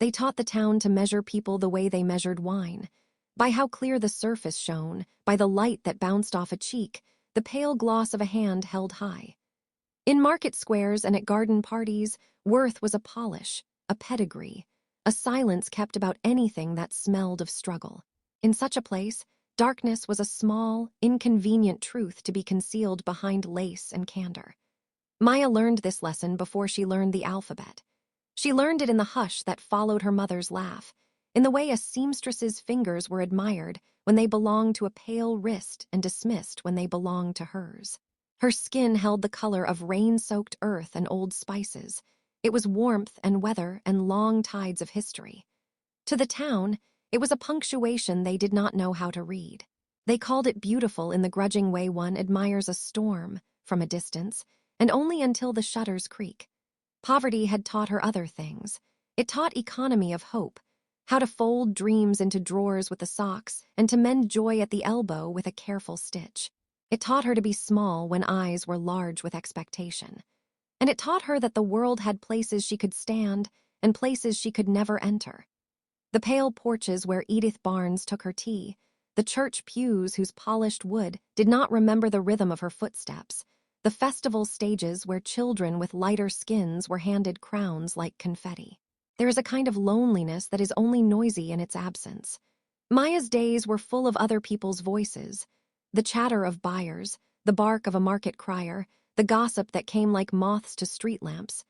They taught the town to measure people the way they measured wine, by how clear the surface shone, by the light that bounced off a cheek, the pale gloss of a hand held high. In market squares and at garden parties, worth was a polish, a pedigree, a silence kept about anything that smelled of struggle. In such a place, darkness was a small, inconvenient truth to be concealed behind lace and candor. Maya learned this lesson before she learned the alphabet. She learned it in the hush that followed her mother's laugh, in the way a seamstress's fingers were admired when they belonged to a pale wrist and dismissed when they belonged to hers. Her skin held the color of rain-soaked earth and old spices. It was warmth and weather and long tides of history. To the town, it was a punctuation they did not know how to read. They called it beautiful in the grudging way one admires a storm from a distance, and only until the shutters creak. Poverty had taught her other things. It taught economy of hope, how to fold dreams into drawers with the socks and to mend joy at the elbow with a careful stitch. It taught her to be small when eyes were large with expectation. And it taught her that the world had places she could stand and places she could never enter. The pale porches where Edith Barnes took her tea, the church pews whose polished wood did not remember the rhythm of her footsteps, the festival stages where children with lighter skins were handed crowns like confetti. There is a kind of loneliness that is only noisy in its absence. Maya's days were full of other people's voices, the chatter of buyers, the bark of a market crier, the gossip that came like moths to street lamps.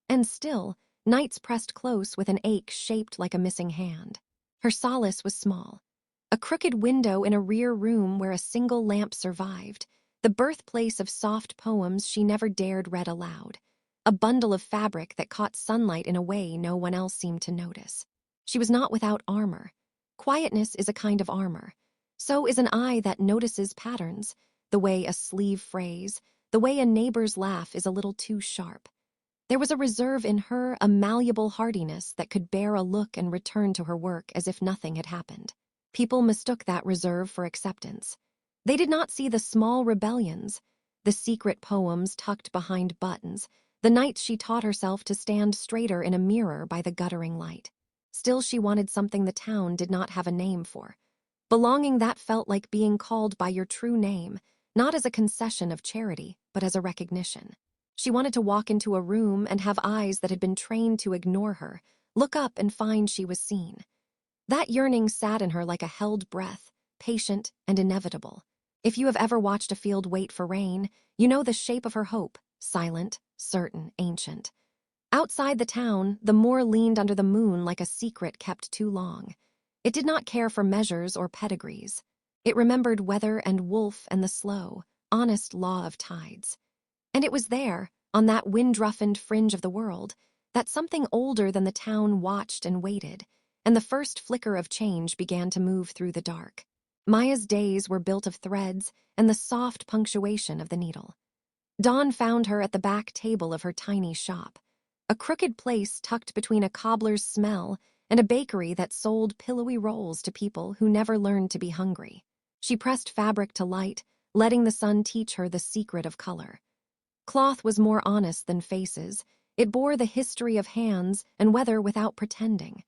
And still, nights pressed close with an ache shaped like a missing hand. Her solace was small. A crooked window in a rear room where a single lamp survived, the birthplace of soft poems she never dared read aloud, a bundle of fabric that caught sunlight in a way no one else seemed to notice. She was not without armor. Quietness is a kind of armor. So is an eye that notices patterns, the way a sleeve phrase, the way a neighbor's laugh is a little too sharp. There was a reserve in her, a malleable hardiness that could bear a look and return to her work as if nothing had happened. People mistook that reserve for acceptance. They did not see the small rebellions, the secret poems tucked behind buttons, the nights she taught herself to stand straighter in a mirror by the guttering light. Still, she wanted something the town did not have a name for. Belonging that felt like being called by your true name, not as a concession of charity, but as a recognition. She wanted to walk into a room and have eyes that had been trained to ignore her, look up and find she was seen. That yearning sat in her like a held breath, patient and inevitable. If you have ever watched a field wait for rain, you know the shape of her hope, silent, certain, ancient. Outside the town, the moor leaned under the moon like a secret kept too long. It did not care for measures or pedigrees. It remembered weather and wolf and the slow, honest law of tides. And it was there, on that wind-roughened fringe of the world, that something older than the town watched and waited, and the first flicker of change began to move through the dark. Maya's days were built of threads and the soft punctuation of the needle. Dawn found her at the back table of her tiny shop, a crooked place tucked between a cobbler's smell and a bakery that sold pillowy rolls to people who never learned to be hungry. She pressed fabric to light, letting the sun teach her the secret of color. Cloth was more honest than faces. It bore the history of hands and weather without pretending.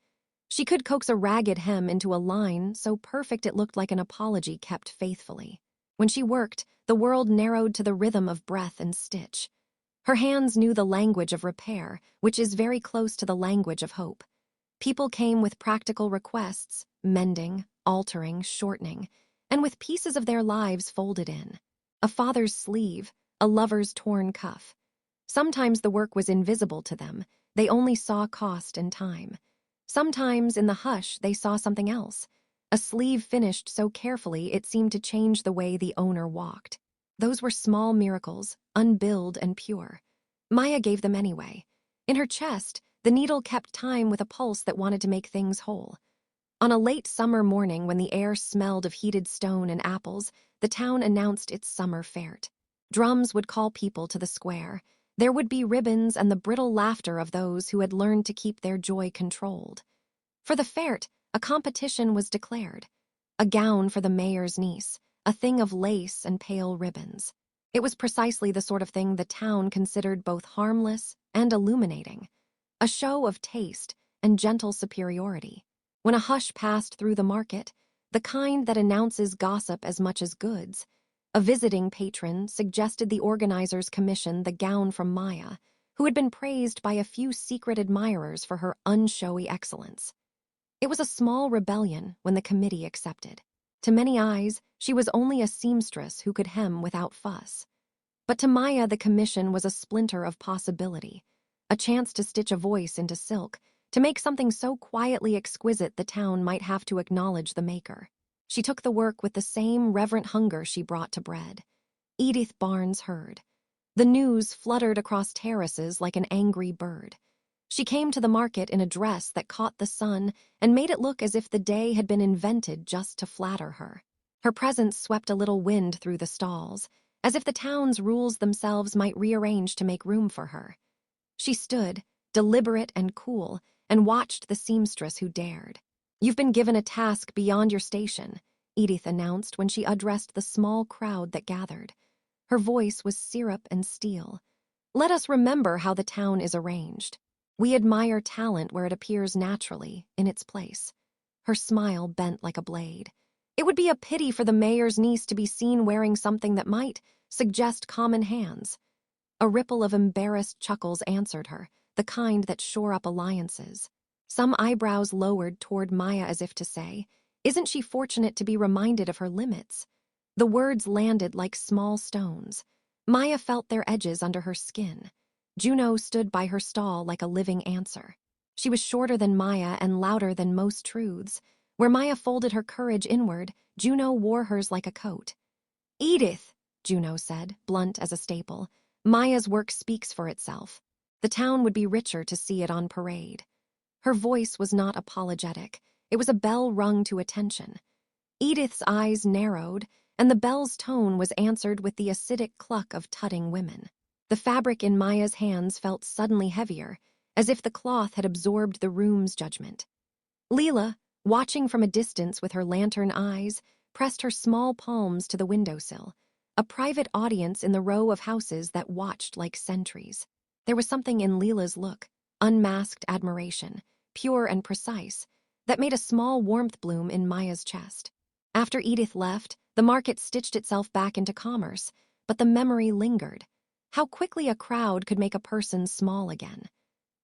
She could coax a ragged hem into a line so perfect it looked like an apology kept faithfully. When she worked, the world narrowed to the rhythm of breath and stitch. Her hands knew the language of repair, which is very close to the language of hope. People came with practical requests, mending, altering, shortening, and with pieces of their lives folded in. A father's sleeve, a lover's torn cuff. Sometimes the work was invisible to them. They only saw cost and time. Sometimes, in the hush, they saw something else. A sleeve finished so carefully it seemed to change the way the owner walked. Those were small miracles, unbilled and pure. Maya gave them anyway. In her chest, the needle kept time with a pulse that wanted to make things whole. On a late summer morning when the air smelled of heated stone and apples, the town announced its summer fete. Drums would call people to the square. There would be ribbons and the brittle laughter of those who had learned to keep their joy controlled. For the fete, a competition was declared. A gown for the mayor's niece, a thing of lace and pale ribbons. It was precisely the sort of thing the town considered both harmless and illuminating. A show of taste, and gentle superiority. When a hush passed through the market, the kind that announces gossip as much as goods, a visiting patron suggested the organizers commission the gown from Maya, who had been praised by a few secret admirers for her unshowy excellence. It was a small rebellion when the committee accepted. To many eyes, she was only a seamstress who could hem without fuss. But to Maya, the commission was a splinter of possibility, a chance to stitch a voice into silk, to make something so quietly exquisite the town might have to acknowledge the maker. She took the work with the same reverent hunger she brought to bread. Edith Barnes heard. The news fluttered across terraces like an angry bird. She came to the market in a dress that caught the sun and made it look as if the day had been invented just to flatter her. Her presence swept a little wind through the stalls, as if the town's rules themselves might rearrange to make room for her. She stood, deliberate and cool, and watched the seamstress who dared. "You've been given a task beyond your station," Edith announced when she addressed the small crowd that gathered. Her voice was syrup and steel. "Let us remember how the town is arranged. We admire talent where it appears naturally, in its place." Her smile bent like a blade. "It would be a pity for the mayor's niece to be seen wearing something that might suggest common hands." A ripple of embarrassed chuckles answered her, the kind that shore up alliances. Some eyebrows lowered toward Maya as if to say, "Isn't she fortunate to be reminded of her limits?" The words landed like small stones. Maya felt their edges under her skin. Juno stood by her stall like a living answer. She was shorter than Maya and louder than most truths. Where Maya folded her courage inward, Juno wore hers like a coat. "Edith," Juno said, blunt as a staple, "Maya's work speaks for itself. The town would be richer to see it on parade." Her voice was not apologetic. It was a bell rung to attention. Edith's eyes narrowed, and the bell's tone was answered with the acidic cluck of tutting women. The fabric in Maya's hands felt suddenly heavier, as if the cloth had absorbed the room's judgment. Leela, watching from a distance with her lantern eyes, pressed her small palms to the windowsill, a private audience in the row of houses that watched like sentries. There was something in Leela's look, unmasked admiration, pure and precise, that made a small warmth bloom in Maya's chest. After Edith left, the market stitched itself back into commerce, but the memory lingered. How quickly a crowd could make a person small again.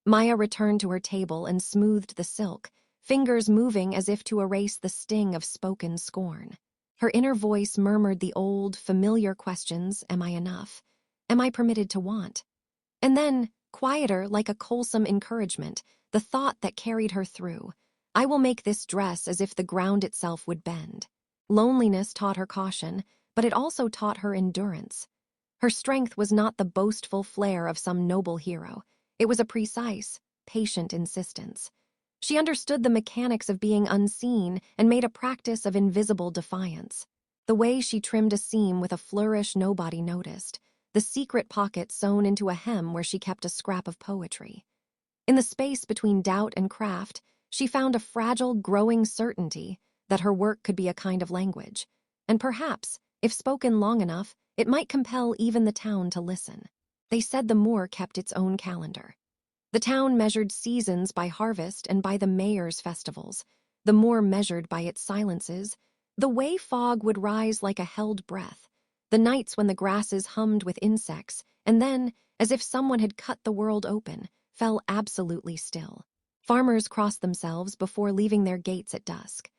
Maya returned to her table and smoothed the silk, fingers moving as if to erase the sting of spoken scorn. Her inner voice murmured the old, familiar questions: am I enough? Am I permitted to want? And then, quieter like a wholesome encouragement, the thought that carried her through: I will make this dress as if the ground itself would bend. Loneliness taught her caution, but it also taught her endurance. Her strength was not the boastful flair of some noble hero. It was a precise, patient insistence. She understood the mechanics of being unseen and made a practice of invisible defiance. The way she trimmed a seam with a flourish nobody noticed, the secret pocket sewn into a hem where she kept a scrap of poetry. In the space between doubt and craft, she found a fragile, growing certainty that her work could be a kind of language, and perhaps, if spoken long enough, it might compel even the town to listen. They said the moor kept its own calendar. The town measured seasons by harvest and by the mayor's festivals, the moor measured by its silences, the way fog would rise like a held breath, the nights when the grasses hummed with insects, and then, as if someone had cut the world open, fell absolutely still. Farmers crossed themselves before leaving their gates at dusk.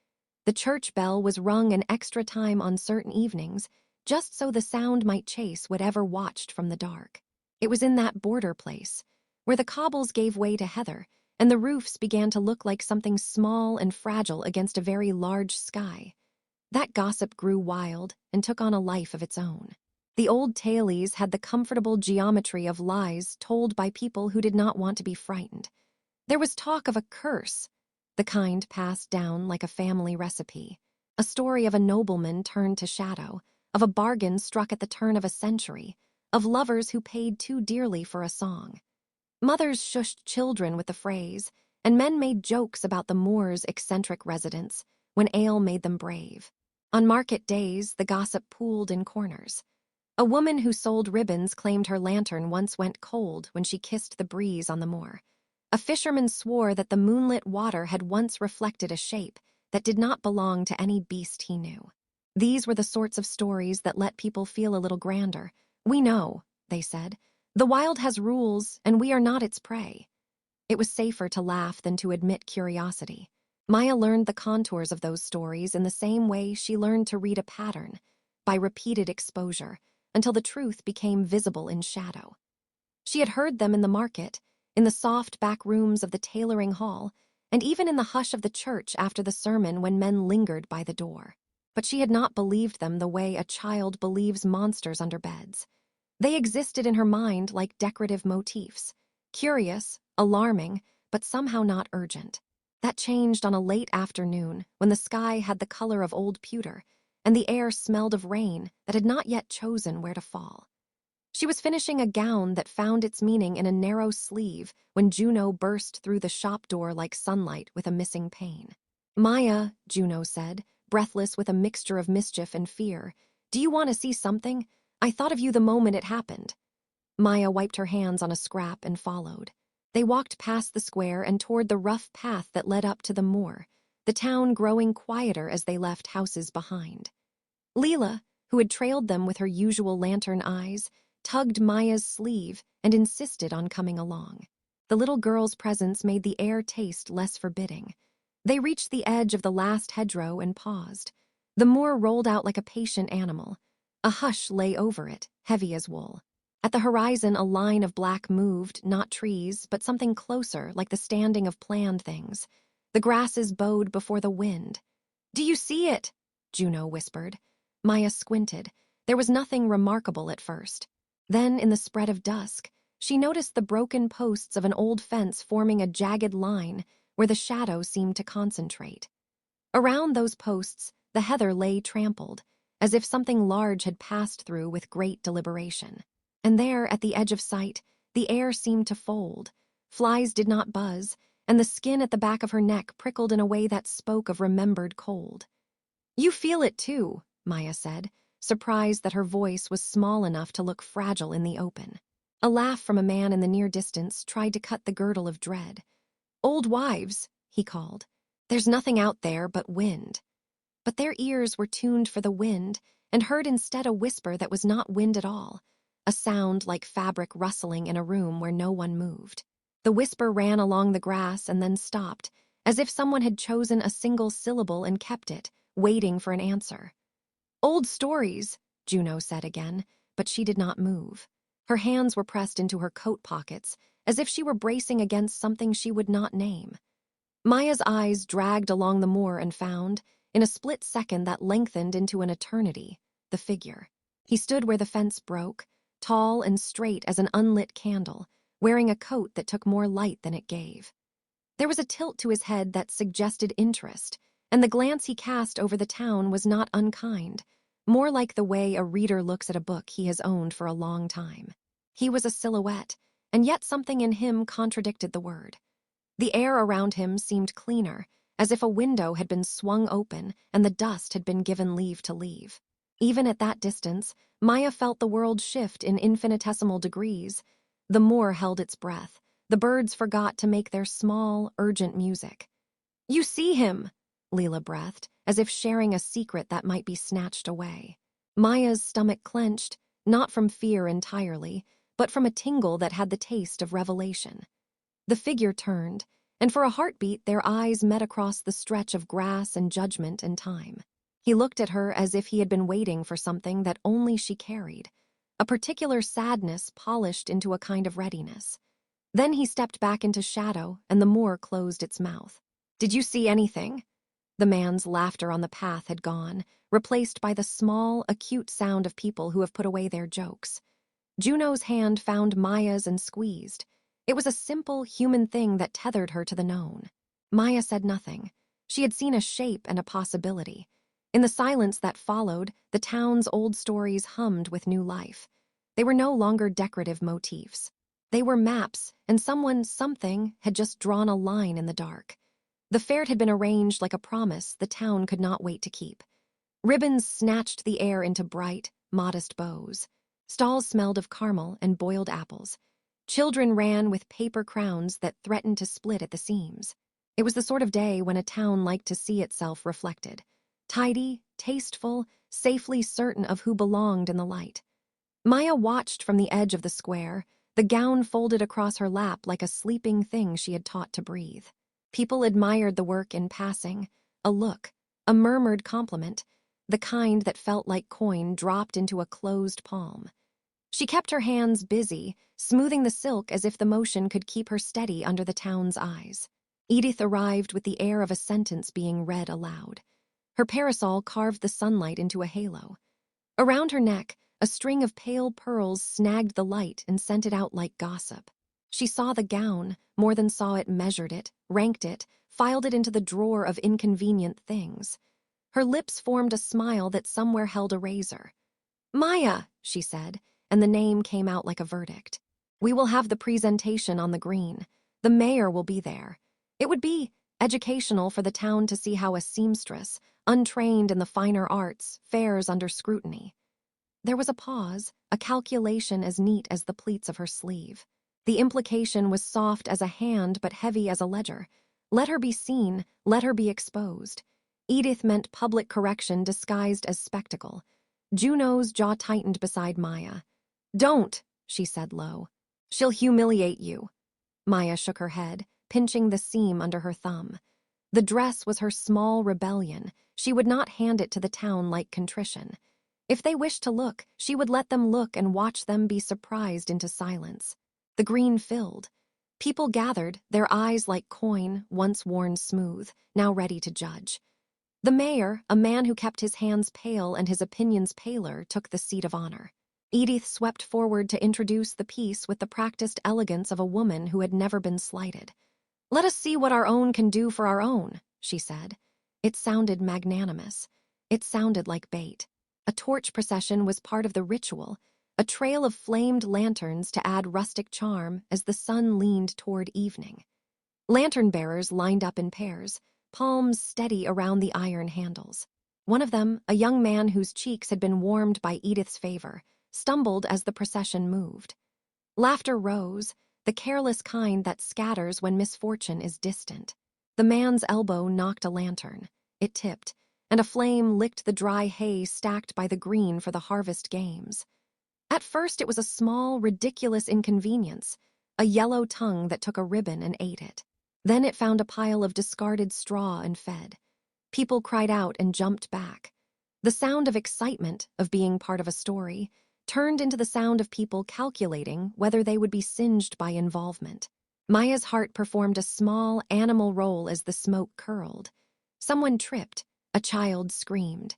The church bell was rung an extra time on certain evenings, just so the sound might chase whatever watched from the dark. It was in that border place, where the cobbles gave way to heather, and the roofs began to look like something small and fragile against a very large sky. That gossip grew wild and took on a life of its own. The old tailies had the comfortable geometry of lies told by people who did not want to be frightened. There was talk of a curse, the kind passed down like a family recipe, a story of a nobleman turned to shadow, of a bargain struck at the turn of a century, of lovers who paid too dearly for a song. Mothers shushed children with the phrase, and men made jokes about the moor's eccentric residents when ale made them brave. On market days, the gossip pooled in corners. A woman who sold ribbons claimed her lantern once went cold when she kissed the breeze on the moor. A fisherman swore that the moonlit water had once reflected a shape that did not belong to any beast he knew. These were the sorts of stories that let people feel a little grander. "We know," they said. "The wild has rules, and we are not its prey." It was safer to laugh than to admit curiosity. Maya learned the contours of those stories in the same way she learned to read a pattern, by repeated exposure, until the truth became visible in shadow. She had heard them in the market, in the soft back rooms of the tailoring hall, and even in the hush of the church after the sermon when men lingered by the door. But she had not believed them the way a child believes monsters under beds. They existed in her mind like decorative motifs, curious, alarming, but somehow not urgent. That changed on a late afternoon when the sky had the color of old pewter, and the air smelled of rain that had not yet chosen where to fall. She was finishing a gown that found its meaning in a narrow sleeve when Juno burst through the shop door like sunlight with a missing pane. "Maya," Juno said, breathless with a mixture of mischief and fear, "do you want to see something? I thought of you the moment it happened." Maya wiped her hands on a scrap and followed. They walked past the square and toward the rough path that led up to the moor, the town growing quieter as they left houses behind. Leela, who had trailed them with her usual lantern eyes, tugged Maya's sleeve and insisted on coming along. The little girl's presence made the air taste less forbidding. They reached the edge of the last hedgerow and paused. The moor rolled out like a patient animal. A hush lay over it, heavy as wool. At the horizon, a line of black moved, not trees, but something closer, like the standing of planned things. The grasses bowed before the wind. "Do you see it?" Juno whispered. Maya squinted. There was nothing remarkable at first. Then, in the spread of dusk, she noticed the broken posts of an old fence forming a jagged line where the shadow seemed to concentrate. Around those posts, the heather lay trampled, as if something large had passed through with great deliberation. And there, at the edge of sight, the air seemed to fold. Flies did not buzz, and the skin at the back of her neck prickled in a way that spoke of remembered cold. "You feel it too," Maya said, surprised that her voice was small enough to look fragile in the open. A laugh from a man in the near distance tried to cut the girdle of dread. "Old wives," he called. "There's nothing out there but wind." But their ears were tuned for the wind and heard instead a whisper that was not wind at all, a sound like fabric rustling in a room where no one moved. The whisper ran along the grass and then stopped, as if someone had chosen a single syllable and kept it, waiting for an answer. "Old stories," Juno said again, but she did not move. Her hands were pressed into her coat pockets, as if she were bracing against something she would not name. Maya's eyes dragged along the moor and found, in a split second that lengthened into an eternity, the figure. He stood where the fence broke, tall and straight as an unlit candle, wearing a coat that took more light than it gave. There was a tilt to his head that suggested interest, and the glance he cast over the town was not unkind, more like the way a reader looks at a book he has owned for a long time. He was a silhouette, and yet something in him contradicted the word. The air around him seemed cleaner, as if a window had been swung open and the dust had been given leave to leave. Even at that distance, Maya felt the world shift in infinitesimal degrees. The moor held its breath. The birds forgot to make their small, urgent music. "You see him," Leela breathed, as if sharing a secret that might be snatched away. Maya's stomach clenched, not from fear entirely, but from a tingle that had the taste of revelation. The figure turned, and for a heartbeat their eyes met across the stretch of grass and judgment and time. He looked at her as if he had been waiting for something that only she carried, a particular sadness polished into a kind of readiness. Then he stepped back into shadow, and the moor closed its mouth. "Did you see anything?" The man's laughter on the path had gone, replaced by the small, acute sound of people who have put away their jokes. Juno's hand found Maya's and squeezed. It was a simple, human thing that tethered her to the known. Maya said nothing. She had seen a shape and a possibility. In the silence that followed, the town's old stories hummed with new life. They were no longer decorative motifs. They were maps, and something had just drawn a line in the dark. The fair had been arranged like a promise the town could not wait to keep. Ribbons snatched the air into bright, modest bows. Stalls smelled of caramel and boiled apples. Children ran with paper crowns that threatened to split at the seams. It was the sort of day when a town liked to see itself reflected. Tidy, tasteful, safely certain of who belonged in the light. Maya watched from the edge of the square, the gown folded across her lap like a sleeping thing she had taught to breathe. People admired the work in passing, a look, a murmured compliment, the kind that felt like coin dropped into a closed palm. She kept her hands busy, smoothing the silk as if the motion could keep her steady under the town's eyes. Edith arrived with the air of a sentence being read aloud. Her parasol carved the sunlight into a halo. Around her neck, a string of pale pearls snagged the light and sent it out like gossip. She saw the gown, more than saw it, measured it, ranked it, filed it into the drawer of inconvenient things. Her lips formed a smile that somewhere held a razor. "Maya," she said, and the name came out like a verdict. "We will have the presentation on the green. The mayor will be there. It would be educational for the town to see how a seamstress, untrained in the finer arts, fares under scrutiny." There was a pause, a calculation as neat as the pleats of her sleeve. The implication was soft as a hand but heavy as a ledger. Let her be seen, let her be exposed. Edith meant public correction disguised as spectacle. Juno's jaw tightened beside Maya. "Don't," she said low. "She'll humiliate you." Maya shook her head, pinching the seam under her thumb. The dress was her small rebellion. She would not hand it to the town like contrition. If they wished to look, she would let them look and watch them be surprised into silence. The green filled. People gathered, their eyes like coin, once worn smooth, now ready to judge. The mayor, a man who kept his hands pale and his opinions paler, took the seat of honor. Edith swept forward to introduce the piece with the practiced elegance of a woman who had never been slighted. "Let us see what our own can do for our own," she said. It sounded magnanimous. It sounded like bait. A torch procession was part of the ritual, a trail of flamed lanterns to add rustic charm as the sun leaned toward evening. Lantern bearers lined up in pairs, palms steady around the iron handles. One of them, a young man whose cheeks had been warmed by Edith's favor, stumbled as the procession moved. Laughter rose, the careless kind that scatters when misfortune is distant. The man's elbow knocked a lantern. It tipped, and a flame licked the dry hay stacked by the green for the harvest games. At first it was a small, ridiculous inconvenience, a yellow tongue that took a ribbon and ate it. Then it found a pile of discarded straw and fed. People cried out and jumped back. The sound of excitement, of being part of a story, turned into the sound of people calculating whether they would be singed by involvement. Maya's heart performed a small, animal roll as the smoke curled. Someone tripped. A child screamed.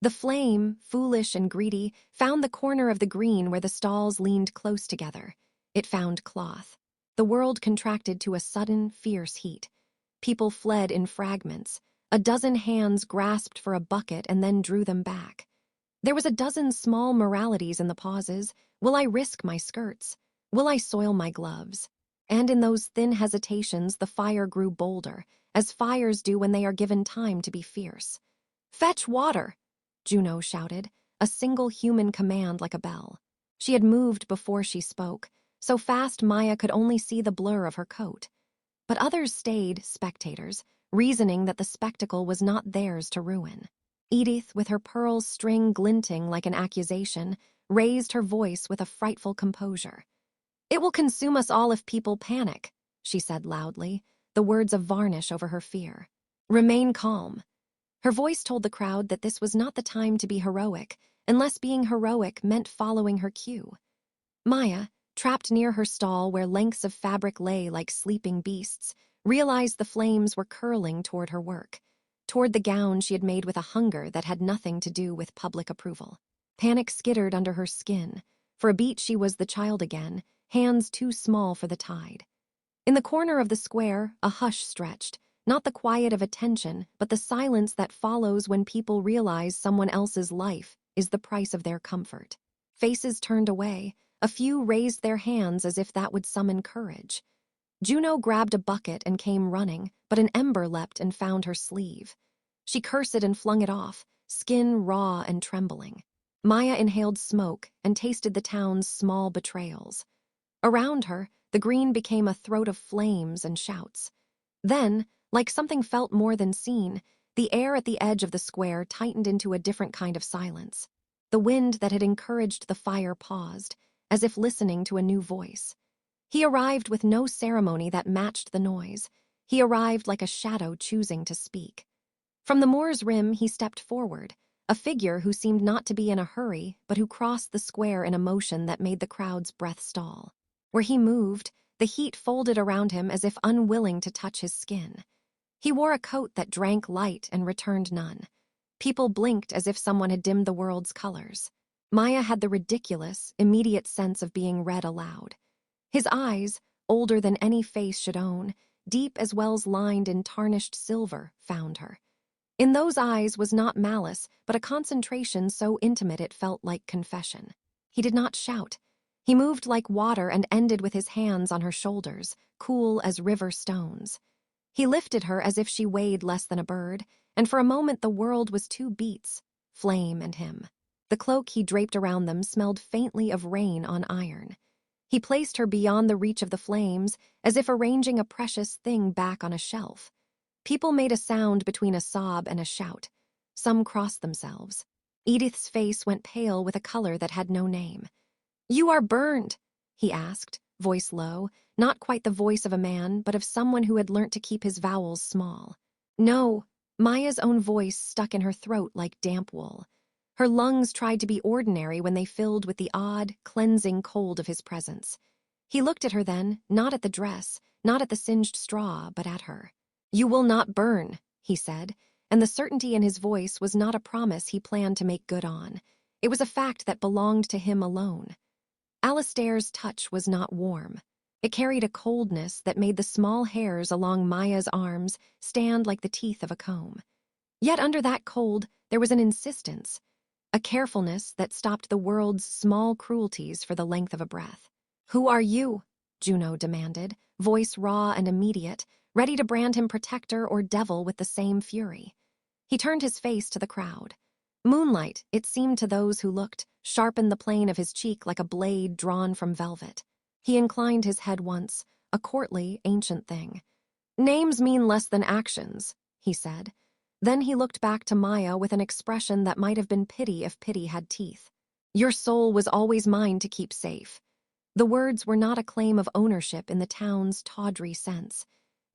The flame, foolish and greedy, found the corner of the green where the stalls leaned close together. It found cloth. The world contracted to a sudden, fierce heat. People fled in fragments. A dozen hands grasped for a bucket and then drew them back. There was a dozen small moralities in the pauses. Will I risk my skirts? Will I soil my gloves? And in those thin hesitations, the fire grew bolder, as fires do when they are given time to be fierce. "Fetch water!" Juno shouted, a single human command like a bell. She had moved before she spoke, so fast Maya could only see the blur of her coat. But others stayed, spectators, reasoning that the spectacle was not theirs to ruin. Edith, with her pearl string glinting like an accusation, raised her voice with a frightful composure. "It will consume us all if people panic," she said loudly, the words of varnish over her fear. "Remain calm." Her voice told the crowd that this was not the time to be heroic, unless being heroic meant following her cue. Maya, trapped near her stall where lengths of fabric lay like sleeping beasts, realized the flames were curling toward her work, toward the gown she had made with a hunger that had nothing to do with public approval. Panic skittered under her skin. For a beat she was the child again, hands too small for the tide. In the corner of the square, a hush stretched, not the quiet of attention, but the silence that follows when people realize someone else's life is the price of their comfort. Faces turned away, a few raised their hands as if that would summon courage. Juno grabbed a bucket and came running, but an ember leapt and found her sleeve. She cursed and flung it off, skin raw and trembling. Maya inhaled smoke and tasted the town's small betrayals. Around her, the green became a throat of flames and shouts. Then, like something felt more than seen, the air at the edge of the square tightened into a different kind of silence. The wind that had encouraged the fire paused, as if listening to a new voice. He arrived with no ceremony that matched the noise. He arrived like a shadow choosing to speak. From the moor's rim, he stepped forward, a figure who seemed not to be in a hurry, but who crossed the square in a motion that made the crowd's breath stall. Where he moved, the heat folded around him as if unwilling to touch his skin. He wore a coat that drank light and returned none. People blinked as if someone had dimmed the world's colors. Maya had the ridiculous, immediate sense of being read aloud. His eyes, older than any face should own, deep as wells lined in tarnished silver, found her. In those eyes was not malice, but a concentration so intimate it felt like confession. He did not shout. He moved like water and ended with his hands on her shoulders, cool as river stones. He lifted her as if she weighed less than a bird, and for a moment the world was two beats, flame and him. The cloak he draped around them smelled faintly of rain on iron. He placed her beyond the reach of the flames, as if arranging a precious thing back on a shelf. People made a sound between a sob and a shout. Some crossed themselves. Edith's face went pale with a color that had no name. "You are burned," he asked, voice low, not quite the voice of a man, but of someone who had learnt to keep his vowels small. "No," Maya's own voice stuck in her throat like damp wool. Her lungs tried to be ordinary when they filled with the odd, cleansing cold of his presence. He looked at her then, not at the dress, not at the singed straw, but at her. "You will not burn," he said, and the certainty in his voice was not a promise he planned to make good on. It was a fact that belonged to him alone. Alastaire's touch was not warm. It carried a coldness that made the small hairs along Maya's arms stand like the teeth of a comb. Yet under that cold, there was an insistence, a carefulness that stopped the world's small cruelties for the length of a breath. "Who are you?" Juno demanded, voice raw and immediate, ready to brand him protector or devil with the same fury. He turned his face to the crowd. Moonlight, it seemed to those who looked, sharpened the plane of his cheek like a blade drawn from velvet. He inclined his head once, a courtly, ancient thing. "Names mean less than actions," he said. Then he looked back to Maya with an expression that might have been pity if pity had teeth. "Your soul was always mine to keep safe." The words were not a claim of ownership in the town's tawdry sense.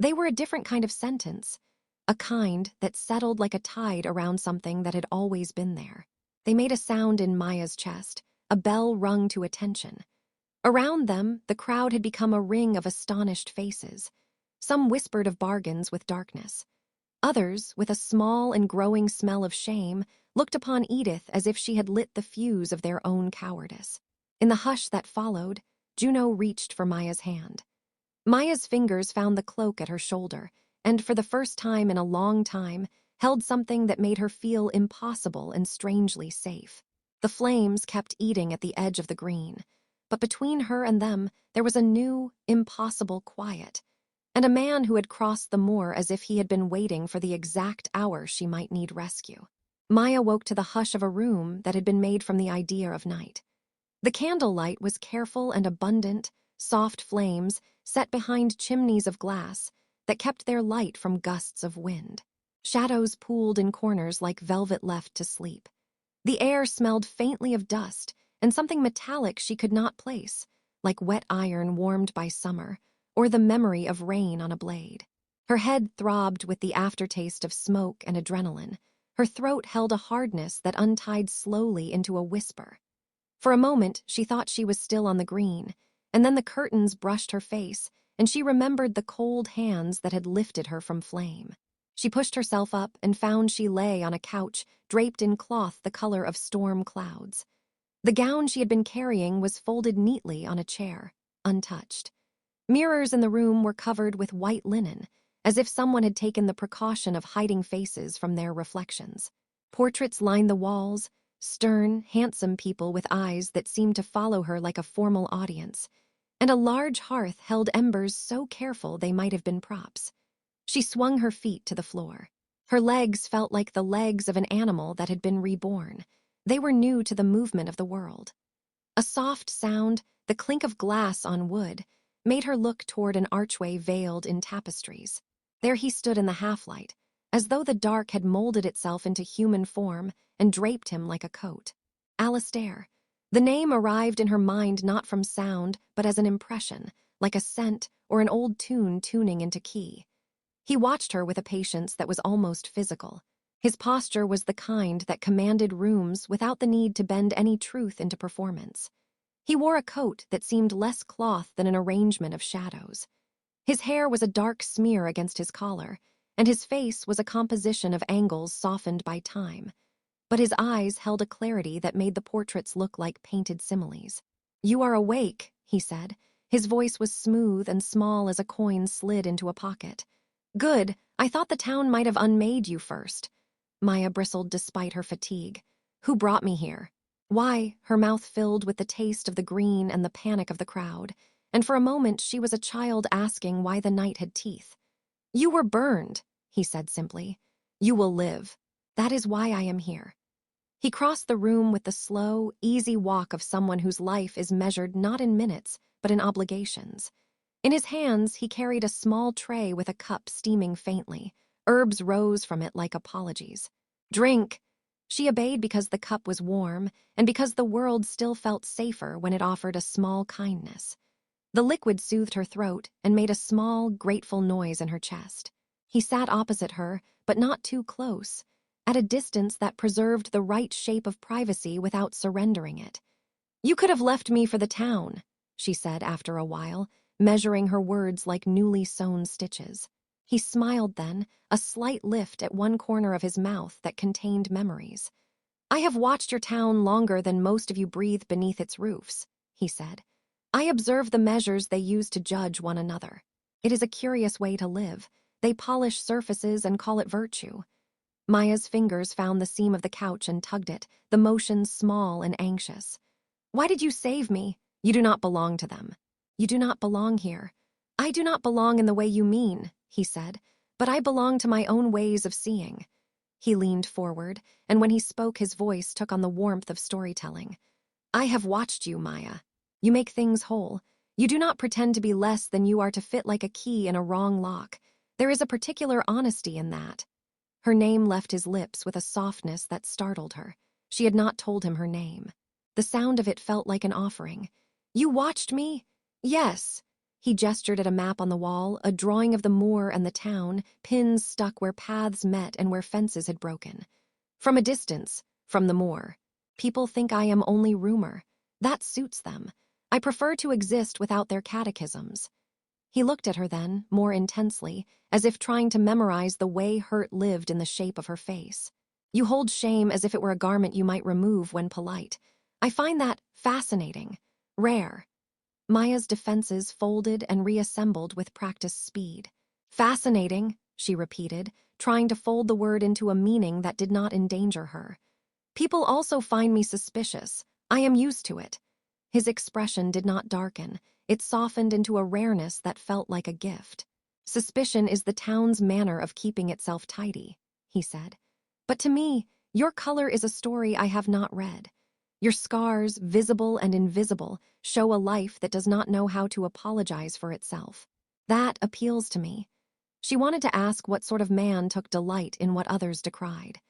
They were a different kind of sentence, a kind that settled like a tide around something that had always been there. They made a sound in Maya's chest, a bell rung to attention. Around them, the crowd had become a ring of astonished faces. Some whispered of bargains with darkness. Others, with a small and growing smell of shame, looked upon Edith as if she had lit the fuse of their own cowardice. In the hush that followed, Juno reached for Maya's hand. Maya's fingers found the cloak at her shoulder, and for the first time in a long time, held something that made her feel impossible and strangely safe. The flames kept eating at the edge of the green, but between her and them there was a new, impossible quiet, and a man who had crossed the moor as if he had been waiting for the exact hour she might need rescue. Maya woke to the hush of a room that had been made from the idea of night. The candlelight was careful and abundant, soft flames set behind chimneys of glass that kept their light from gusts of wind. Shadows pooled in corners like velvet left to sleep. The air smelled faintly of dust and something metallic she could not place, like wet iron warmed by summer, or the memory of rain on a blade. Her head throbbed with the aftertaste of smoke and adrenaline. Her throat held a hardness that untied slowly into a whisper. For a moment, she thought she was still on the green, and then the curtains brushed her face, and she remembered the cold hands that had lifted her from flame. She pushed herself up and found she lay on a couch draped in cloth the color of storm clouds. The gown she had been carrying was folded neatly on a chair, untouched. Mirrors in the room were covered with white linen, as if someone had taken the precaution of hiding faces from their reflections. Portraits lined the walls, stern, handsome people with eyes that seemed to follow her like a formal audience, and a large hearth held embers so careful they might have been props. She swung her feet to the floor. Her legs felt like the legs of an animal that had been reborn. They were new to the movement of the world. A soft sound, the clink of glass on wood, made her look toward an archway veiled in tapestries. There he stood in the half-light, as though the dark had molded itself into human form and draped him like a coat. Alastaire. The name arrived in her mind not from sound, but as an impression, like a scent or an old tune tuning into key. He watched her with a patience that was almost physical. His posture was the kind that commanded rooms without the need to bend any truth into performance. He wore a coat that seemed less cloth than an arrangement of shadows. His hair was a dark smear against his collar, and his face was a composition of angles softened by time. But his eyes held a clarity that made the portraits look like painted similes. "You are awake," he said. His voice was smooth and small as a coin slid into a pocket. "Good. I thought the town might have unmade you first." Maya bristled despite her fatigue. "Who brought me here?" "Why?" Her mouth filled with the taste of the green and the panic of the crowd, and for a moment she was a child asking why the night had teeth. "You were burned," he said simply. "You will live. That is why I am here." He crossed the room with the slow, easy walk of someone whose life is measured not in minutes, but in obligations. In his hands, he carried a small tray with a cup steaming faintly. Herbs rose from it like apologies. "Drink!" She obeyed because the cup was warm, and because the world still felt safer when it offered a small kindness. The liquid soothed her throat and made a small, grateful noise in her chest. He sat opposite her, but not too close, at a distance that preserved the right shape of privacy without surrendering it. "You could have left me for the town," she said after a while, measuring her words like newly sewn stitches. He smiled then, a slight lift at one corner of his mouth that contained memories. "I have watched your town longer than most of you breathe beneath its roofs," he said. "I observe the measures they use to judge one another. It is a curious way to live. They polish surfaces and call it virtue." Maya's fingers found the seam of the couch and tugged it, the motion small and anxious. "Why did you save me? You do not belong to them. You do not belong here. I do not belong in the way you mean," he said, "but I belong to my own ways of seeing." He leaned forward, and when he spoke his voice took on the warmth of storytelling. "I have watched you, Maya. You make things whole. You do not pretend to be less than you are to fit like a key in a wrong lock. There is a particular honesty in that." Her name left his lips with a softness that startled her. She had not told him her name. The sound of it felt like an offering. "You watched me?" "Yes." He gestured at a map on the wall, a drawing of the moor and the town, pins stuck where paths met and where fences had broken. "From a distance, from the moor. People think I am only rumor. That suits them. I prefer to exist without their catechisms." He looked at her then, more intensely, as if trying to memorize the way hurt lived in the shape of her face. "You hold shame as if it were a garment you might remove when polite. I find that fascinating, rare." Maya's defenses folded and reassembled with practiced speed. "Fascinating," she repeated, trying to fold the word into a meaning that did not endanger her. "People also find me suspicious. I am used to it." His expression did not darken. It softened into a rareness that felt like a gift. "Suspicion is the town's manner of keeping itself tidy," he said. "But to me, your color is a story I have not read. Your scars, visible and invisible, show a life that does not know how to apologize for itself. That appeals to me." She wanted to ask what sort of man took delight in what others decried.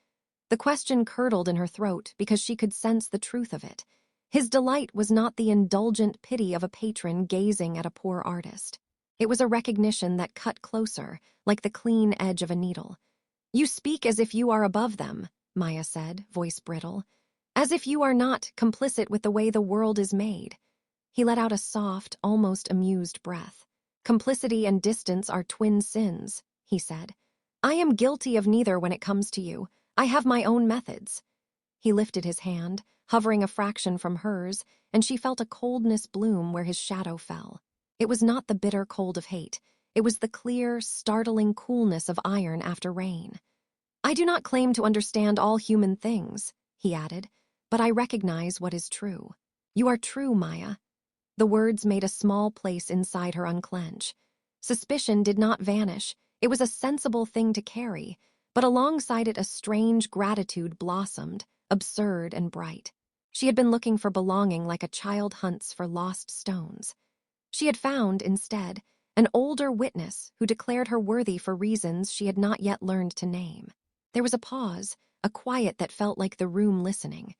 The question curdled in her throat because she could sense the truth of it. His delight was not the indulgent pity of a patron gazing at a poor artist. It was a recognition that cut closer, like the clean edge of a needle. "You speak as if you are above them," Maya said, voice brittle. "As if you are not complicit with the way the world is made." He let out a soft, almost amused breath. "Complicity and distance are twin sins," he said. "I am guilty of neither when it comes to you. I have my own methods." He lifted his hand, hovering a fraction from hers, and she felt a coldness bloom where his shadow fell. It was not the bitter cold of hate. It was the clear, startling coolness of iron after rain. "I do not claim to understand all human things," he added, "but I recognize what is true. You are true, Maya." The words made a small place inside her unclench. Suspicion did not vanish. It was a sensible thing to carry, but alongside it a strange gratitude blossomed, absurd and bright. She had been looking for belonging like a child hunts for lost stones. She had found, instead, an older witness who declared her worthy for reasons she had not yet learned to name. There was a pause, a quiet that felt like the room listening.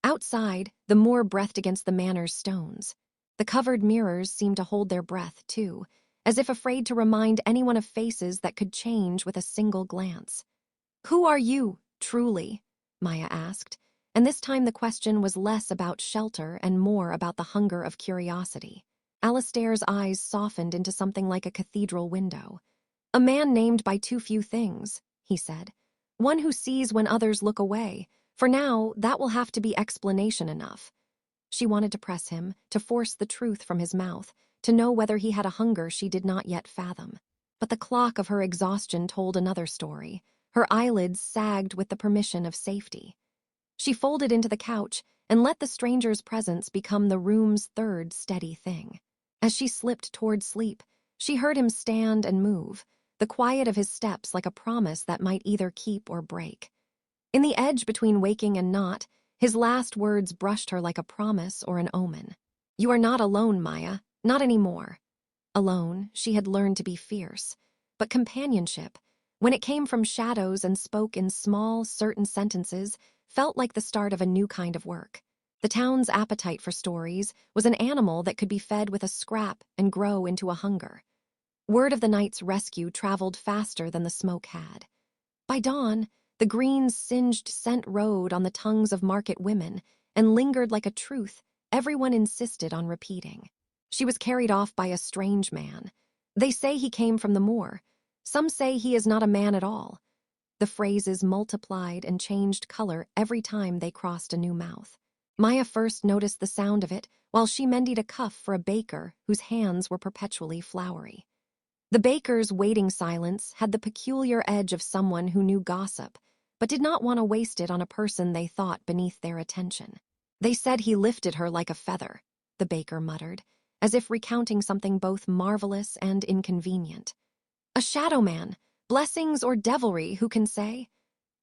Outside, the moor breathed against the manor's stones. The covered mirrors seemed to hold their breath, too, as if afraid to remind anyone of faces that could change with a single glance. "Who are you, truly?" Maya asked, and this time the question was less about shelter and more about the hunger of curiosity. Alastaire's eyes softened into something like a cathedral window. "A man named by too few things," he said. "One who sees when others look away. For now, that will have to be explanation enough." She wanted to press him, to force the truth from his mouth, to know whether he had a hunger she did not yet fathom. But the clock of her exhaustion told another story. Her eyelids sagged with the permission of safety. She folded into the couch and let the stranger's presence become the room's third steady thing. As she slipped toward sleep, she heard him stand and move, the quiet of his steps like a promise that might either keep or break. In the edge between waking and not, his last words brushed her like a promise or an omen. "You are not alone, Maya, not anymore." Alone, she had learned to be fierce. But companionship, when it came from shadows and spoke in small, certain sentences, felt like the start of a new kind of work. The town's appetite for stories was an animal that could be fed with a scrap and grow into a hunger. Word of the night's rescue traveled faster than the smoke had. By dawn, the green singed scent rode on the tongues of market women and lingered like a truth everyone insisted on repeating. She was carried off by a strange man. They say he came from the moor. Some say he is not a man at all. The phrases multiplied and changed color every time they crossed a new mouth. Maya first noticed the sound of it while she mended a cuff for a baker whose hands were perpetually floury. The baker's waiting silence had the peculiar edge of someone who knew gossip, but did not want to waste it on a person they thought beneath their attention. "They said he lifted her like a feather," the baker muttered, as if recounting something both marvelous and inconvenient. "A shadow man, blessings or devilry, who can say?"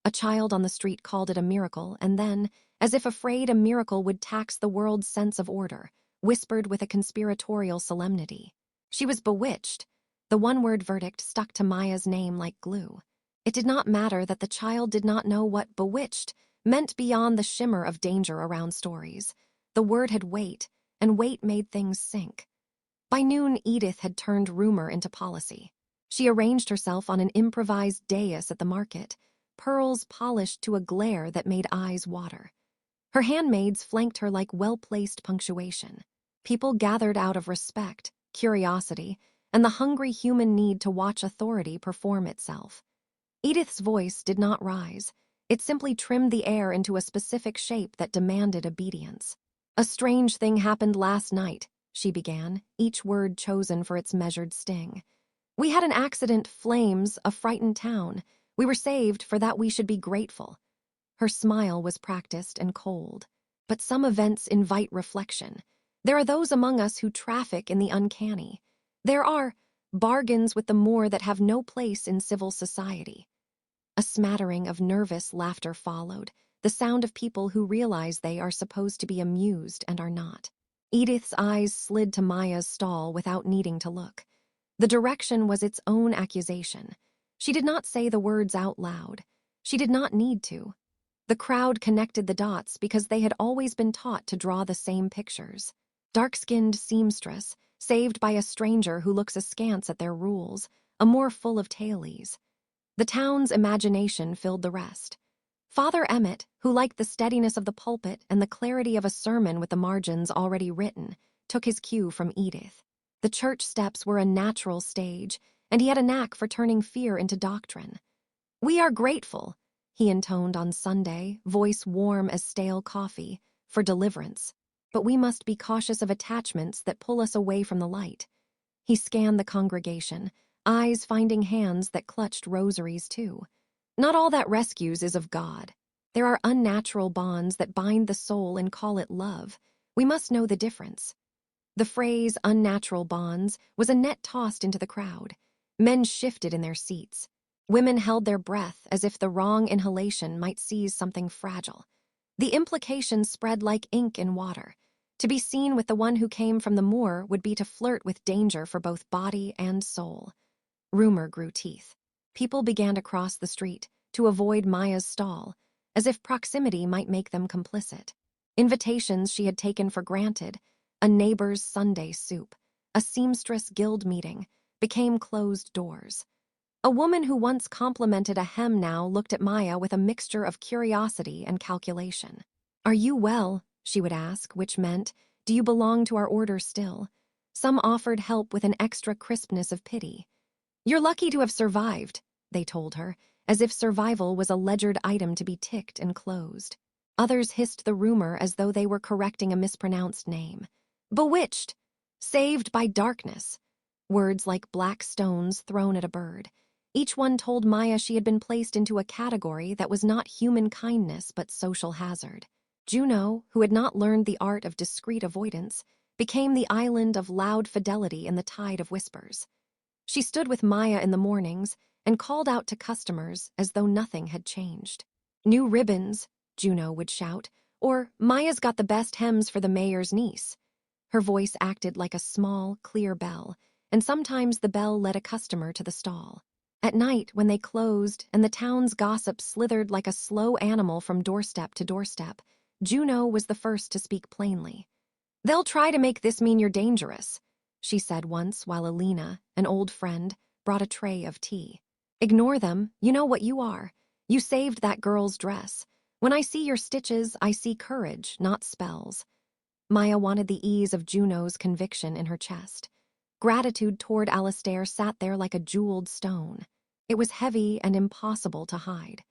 A child on the street called it a miracle, and then, as if afraid a miracle would tax the world's sense of order, whispered with a conspiratorial solemnity. She was bewitched. The one-word verdict stuck to Maya's name like glue. It did not matter that the child did not know what bewitched meant beyond the shimmer of danger around stories. The word had weight, and weight made things sink. By noon, Edith had turned rumor into policy. She arranged herself on an improvised dais at the market, pearls polished to a glare that made eyes water. Her handmaids flanked her like well-placed punctuation. People gathered out of respect, curiosity, and the hungry human need to watch authority perform itself. Edith's voice did not rise. It simply trimmed the air into a specific shape that demanded obedience. "A strange thing happened last night," she began, each word chosen for its measured sting. "We had an accident, flames, a frightened town. We were saved, for that we should be grateful." Her smile was practiced and cold. But some events invite reflection. There are those among us who traffic in the uncanny. There are bargains with the moor that have no place in civil society. A smattering of nervous laughter followed, the sound of people who realize they are supposed to be amused and are not. Edith's eyes slid to Maya's stall without needing to look. The direction was its own accusation. She did not say the words out loud. She did not need to. The crowd connected the dots because they had always been taught to draw the same pictures. Dark-skinned seamstress, saved by a stranger who looks askance at their rules, a moor full of tailies. The town's imagination filled the rest. Father Emmett, who liked the steadiness of the pulpit and the clarity of a sermon with the margins already written, took his cue from Edith. The church steps were a natural stage, and he had a knack for turning fear into doctrine. "We are grateful," he intoned on Sunday, voice warm as stale coffee, "for deliverance. But we must be cautious of attachments that pull us away from the light." He scanned the congregation, eyes finding hands that clutched rosaries too. "Not all that rescues is of God. There are unnatural bonds that bind the soul and call it love. We must know the difference." The phrase unnatural bonds was a net tossed into the crowd. Men shifted in their seats. Women held their breath as if the wrong inhalation might seize something fragile. The implications spread like ink in water. To be seen with the one who came from the moor would be to flirt with danger for both body and soul. Rumor grew teeth. People began to cross the street to avoid Maya's stall, as if proximity might make them complicit. Invitations she had taken for granted, a neighbor's Sunday soup, a seamstress guild meeting, became closed doors. A woman who once complimented a hem now looked at Maya with a mixture of curiosity and calculation. "Are you well?" she would ask, which meant, "Do you belong to our order still?" Some offered help with an extra crispness of pity. "You're lucky to have survived," they told her, as if survival was a ledgered item to be ticked and closed. Others hissed the rumor as though they were correcting a mispronounced name. "Bewitched! Saved by darkness!" Words like black stones thrown at a bird. Each one told Maya she had been placed into a category that was not human kindness but social hazard. Juno, who had not learned the art of discreet avoidance, became the island of loud fidelity in the tide of whispers. She stood with Maya in the mornings and called out to customers as though nothing had changed. "New ribbons," Juno would shout, or "Maya's got the best hems for the mayor's niece." Her voice acted like a small, clear bell, and sometimes the bell led a customer to the stall. At night, when they closed and the town's gossip slithered like a slow animal from doorstep to doorstep, Juno was the first to speak plainly. "They'll try to make this mean you're dangerous," she said once while Alina, an old friend, brought a tray of tea. "Ignore them, you know what you are. You saved that girl's dress. When I see your stitches, I see courage, not spells." Maya wanted the ease of Juno's conviction in her chest. Gratitude toward Alastaire sat there like a jeweled stone. It was heavy and impossible to hide.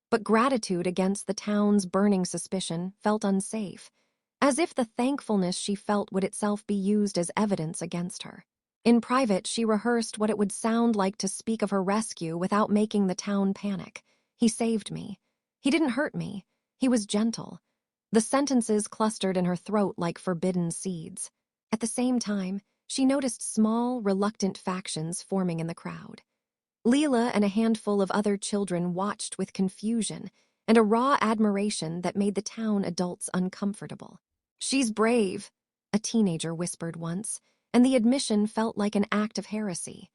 But gratitude against the town's burning suspicion felt unsafe, as if the thankfulness she felt would itself be used as evidence against her. In private, she rehearsed what it would sound like to speak of her rescue without making the town panic. "He saved me. He didn't hurt me. He was gentle." The sentences clustered in her throat like forbidden seeds. At the same time, she noticed small, reluctant factions forming in the crowd. Leela and a handful of other children watched with confusion and a raw admiration that made the town adults uncomfortable. "She's brave," a teenager whispered once, and the admission felt like an act of heresy.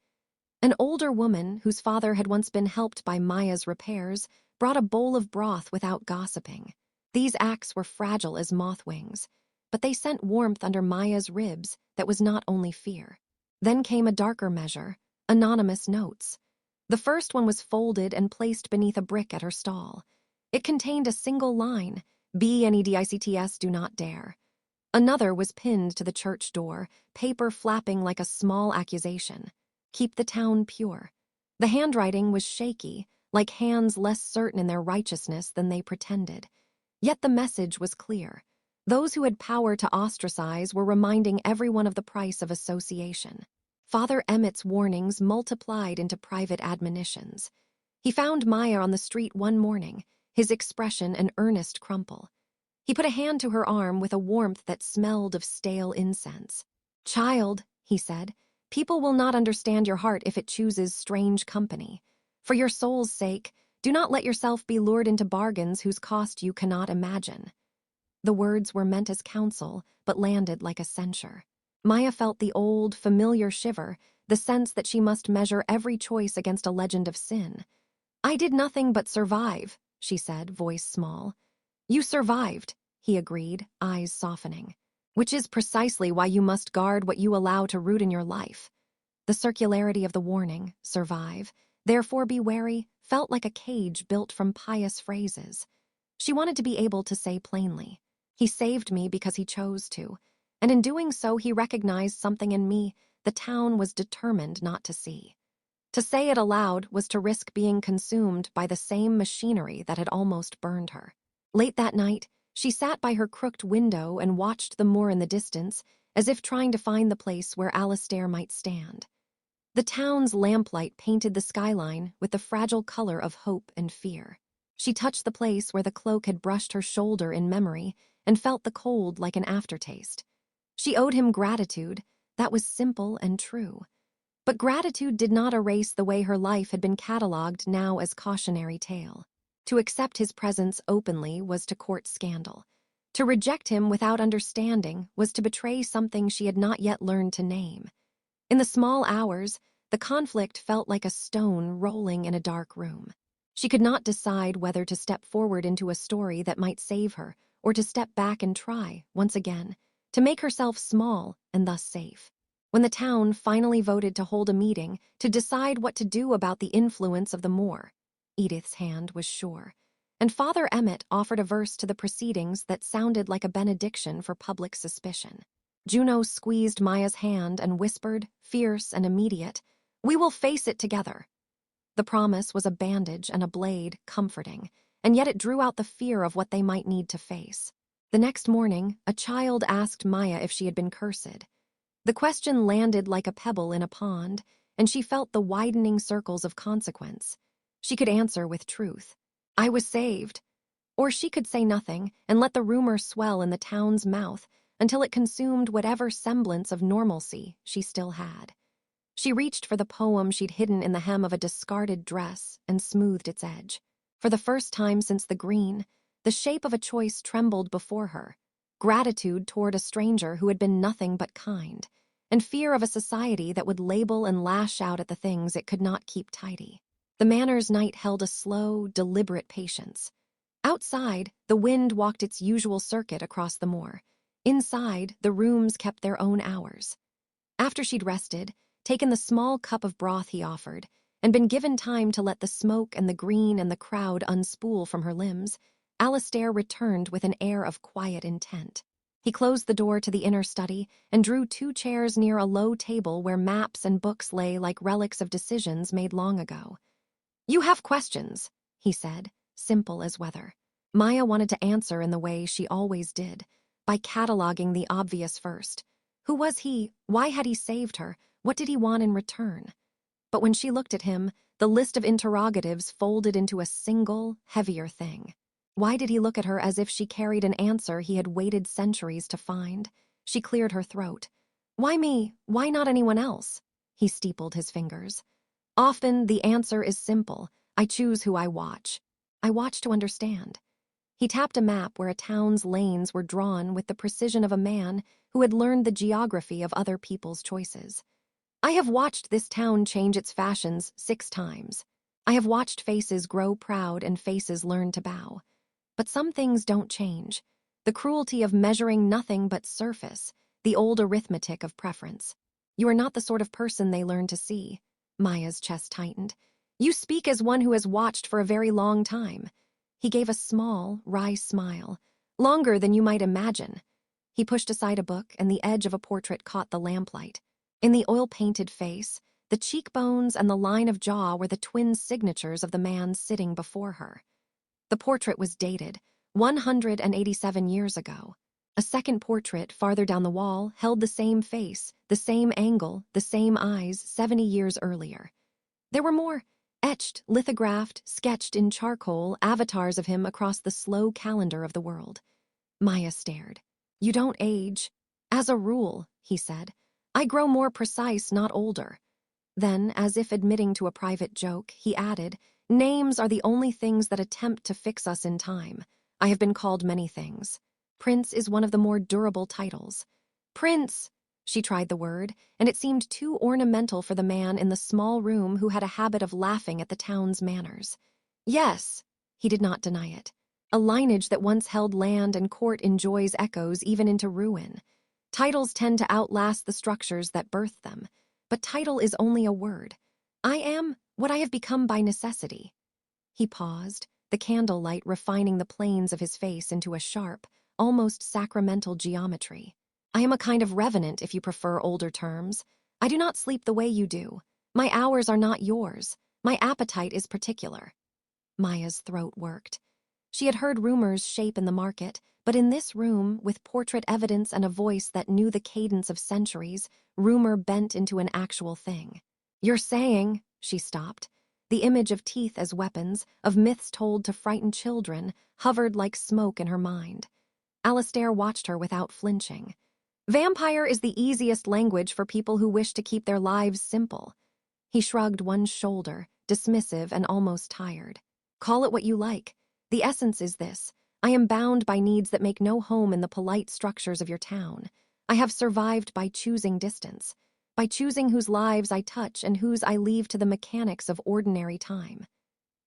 An older woman, whose father had once been helped by Maya's repairs, brought a bowl of broth without gossiping. These acts were fragile as moth wings, but they sent warmth under Maya's ribs that was not only fear. Then came a darker measure, anonymous notes. The first one was folded and placed beneath a brick at her stall. It contained a single line, "BNEDICTS do not dare." Another was pinned to the church door, paper flapping like a small accusation. "Keep the town pure." The handwriting was shaky, like hands less certain in their righteousness than they pretended. Yet the message was clear. Those who had power to ostracize were reminding everyone of the price of association. Father Emmett's warnings multiplied into private admonitions. He found Maya on the street one morning, his expression an earnest crumple. He put a hand to her arm with a warmth that smelled of stale incense. "Child," he said, "people will not understand your heart if it chooses strange company. For your soul's sake, do not let yourself be lured into bargains whose cost you cannot imagine." The words were meant as counsel, but landed like a censure. Maya felt the old, familiar shiver, the sense that she must measure every choice against a legend of sin. "I did nothing but survive," she said, voice small. "You survived," he agreed, eyes softening. "Which is precisely why you must guard what you allow to root in your life." The circularity of the warning, "survive, therefore be wary," felt like a cage built from pious phrases. She wanted to be able to say plainly, "He saved me because he chose to, and in doing so he recognized something in me the town was determined not to see." To say it aloud was to risk being consumed by the same machinery that had almost burned her. Late that night, she sat by her crooked window and watched the moor in the distance, as if trying to find the place where Alastaire might stand. The town's lamplight painted the skyline with the fragile color of hope and fear. She touched the place where the cloak had brushed her shoulder in memory and felt the cold like an aftertaste. She owed him gratitude, that was simple and true. But gratitude did not erase the way her life had been catalogued now as cautionary tale. To accept his presence openly was to court scandal. To reject him without understanding was to betray something she had not yet learned to name. In the small hours, the conflict felt like a stone rolling in a dark room. She could not decide whether to step forward into a story that might save her or to step back and try, once again, to make herself small and thus safe. When the town finally voted to hold a meeting to decide what to do about the influence of the Moor, Edith's hand was sure, and Father Emmet offered a verse to the proceedings that sounded like a benediction for public suspicion. Juno squeezed Maya's hand and whispered, fierce and immediate, "We will face it together." The promise was a bandage and a blade, comforting, and yet it drew out the fear of what they might need to face. The next morning, a child asked Maya if she had been cursed. The question landed like a pebble in a pond, and she felt the widening circles of consequence. She could answer with truth. "I was saved." Or she could say nothing and let the rumor swell in the town's mouth until it consumed whatever semblance of normalcy she still had. She reached for the poem she'd hidden in the hem of a discarded dress and smoothed its edge. For the first time since the green, the shape of a choice trembled before her. Gratitude toward a stranger who had been nothing but kind, and fear of a society that would label and lash out at the things it could not keep tidy. The manor's night held a slow, deliberate patience. Outside, the wind walked its usual circuit across the moor. Inside, the rooms kept their own hours. After she'd rested, taken the small cup of broth he offered, and been given time to let the smoke and the green and the crowd unspool from her limbs, Alastaire returned with an air of quiet intent. He closed the door to the inner study and drew 2 chairs near a low table where maps and books lay like relics of decisions made long ago. "You have questions," he said, simple as weather. Maya wanted to answer in the way she always did, by cataloging the obvious first. Who was he? Why had he saved her? What did he want in return? But when she looked at him, the list of interrogatives folded into a single, heavier thing. Why did he look at her as if she carried an answer he had waited centuries to find? She cleared her throat. "Why me? Why not anyone else?" He steepled his fingers. "Often the answer is simple. I choose who I watch. I watch to understand." He tapped a map where a town's lanes were drawn with the precision of a man who had learned the geography of other people's choices. "I have watched this town change its fashions 6 times. I have watched faces grow proud and faces learn to bow. But some things don't change. The cruelty of measuring nothing but surface, the old arithmetic of preference. You are not the sort of person they learn to see." Maya's chest tightened. "You speak as one who has watched for a very long time." He gave a small, wry smile. "Longer than you might imagine." He pushed aside a book, and the edge of a portrait caught the lamplight. In the oil-painted face, the cheekbones and the line of jaw were the twin signatures of the man sitting before her. The portrait was dated, 187 years ago. A second portrait farther down the wall held the same face, the same angle, the same eyes 70 years earlier. There were more etched, lithographed, sketched in charcoal avatars of him across the slow calendar of the world. Maya stared. "You don't age." "As a rule," he said. "I grow more precise, not older." Then, as if admitting to a private joke, he added, "Names are the only things that attempt to fix us in time. I have been called many things. Prince is one of the more durable titles." "Prince!" She tried the word, and it seemed too ornamental for the man in the small room who had a habit of laughing at the town's manners. "Yes." He did not deny it. A lineage that once held land and court enjoys echoes even into ruin. Titles tend to outlast the structures that birthed them, but title is only a word. "I am what I have become by necessity." He paused, the candlelight refining the planes of his face into a sharp, almost sacramental geometry. "I am a kind of revenant, if you prefer older terms. I do not sleep the way you do. My hours are not yours. My appetite is particular." Maya's throat worked. She had heard rumors shape in the market, but in this room, with portrait evidence and a voice that knew the cadence of centuries, rumor bent into an actual thing. "You're saying," she stopped. The image of teeth as weapons, of myths told to frighten children, hovered like smoke in her mind. Alastaire watched her without flinching. "Vampire is the easiest language for people who wish to keep their lives simple." He shrugged one shoulder, dismissive and almost tired. Call it what you like. The essence is this. I am bound by needs that make no home in the polite structures of your town. I have survived by choosing distance, by choosing whose lives I touch and whose I leave to the mechanics of ordinary time.